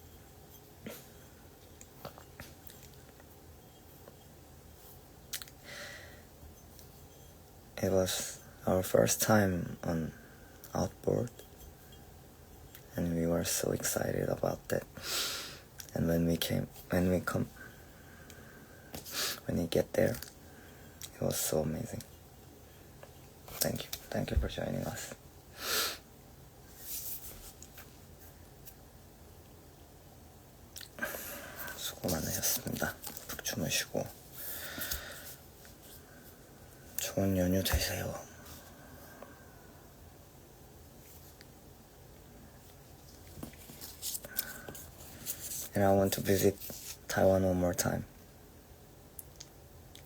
It was our first time on Outboard and we were so excited about that. And when we get there, it was so amazing. Thank you for joining us. 수고 많으셨습니다. 푹 주무시고 좋은 연휴 되세요. And I want to visit Taiwan one more time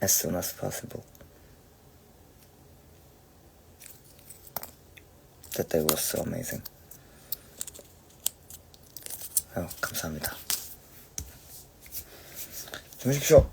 as soon as possible. That day was so amazing. 감사합니다. 주무십시오.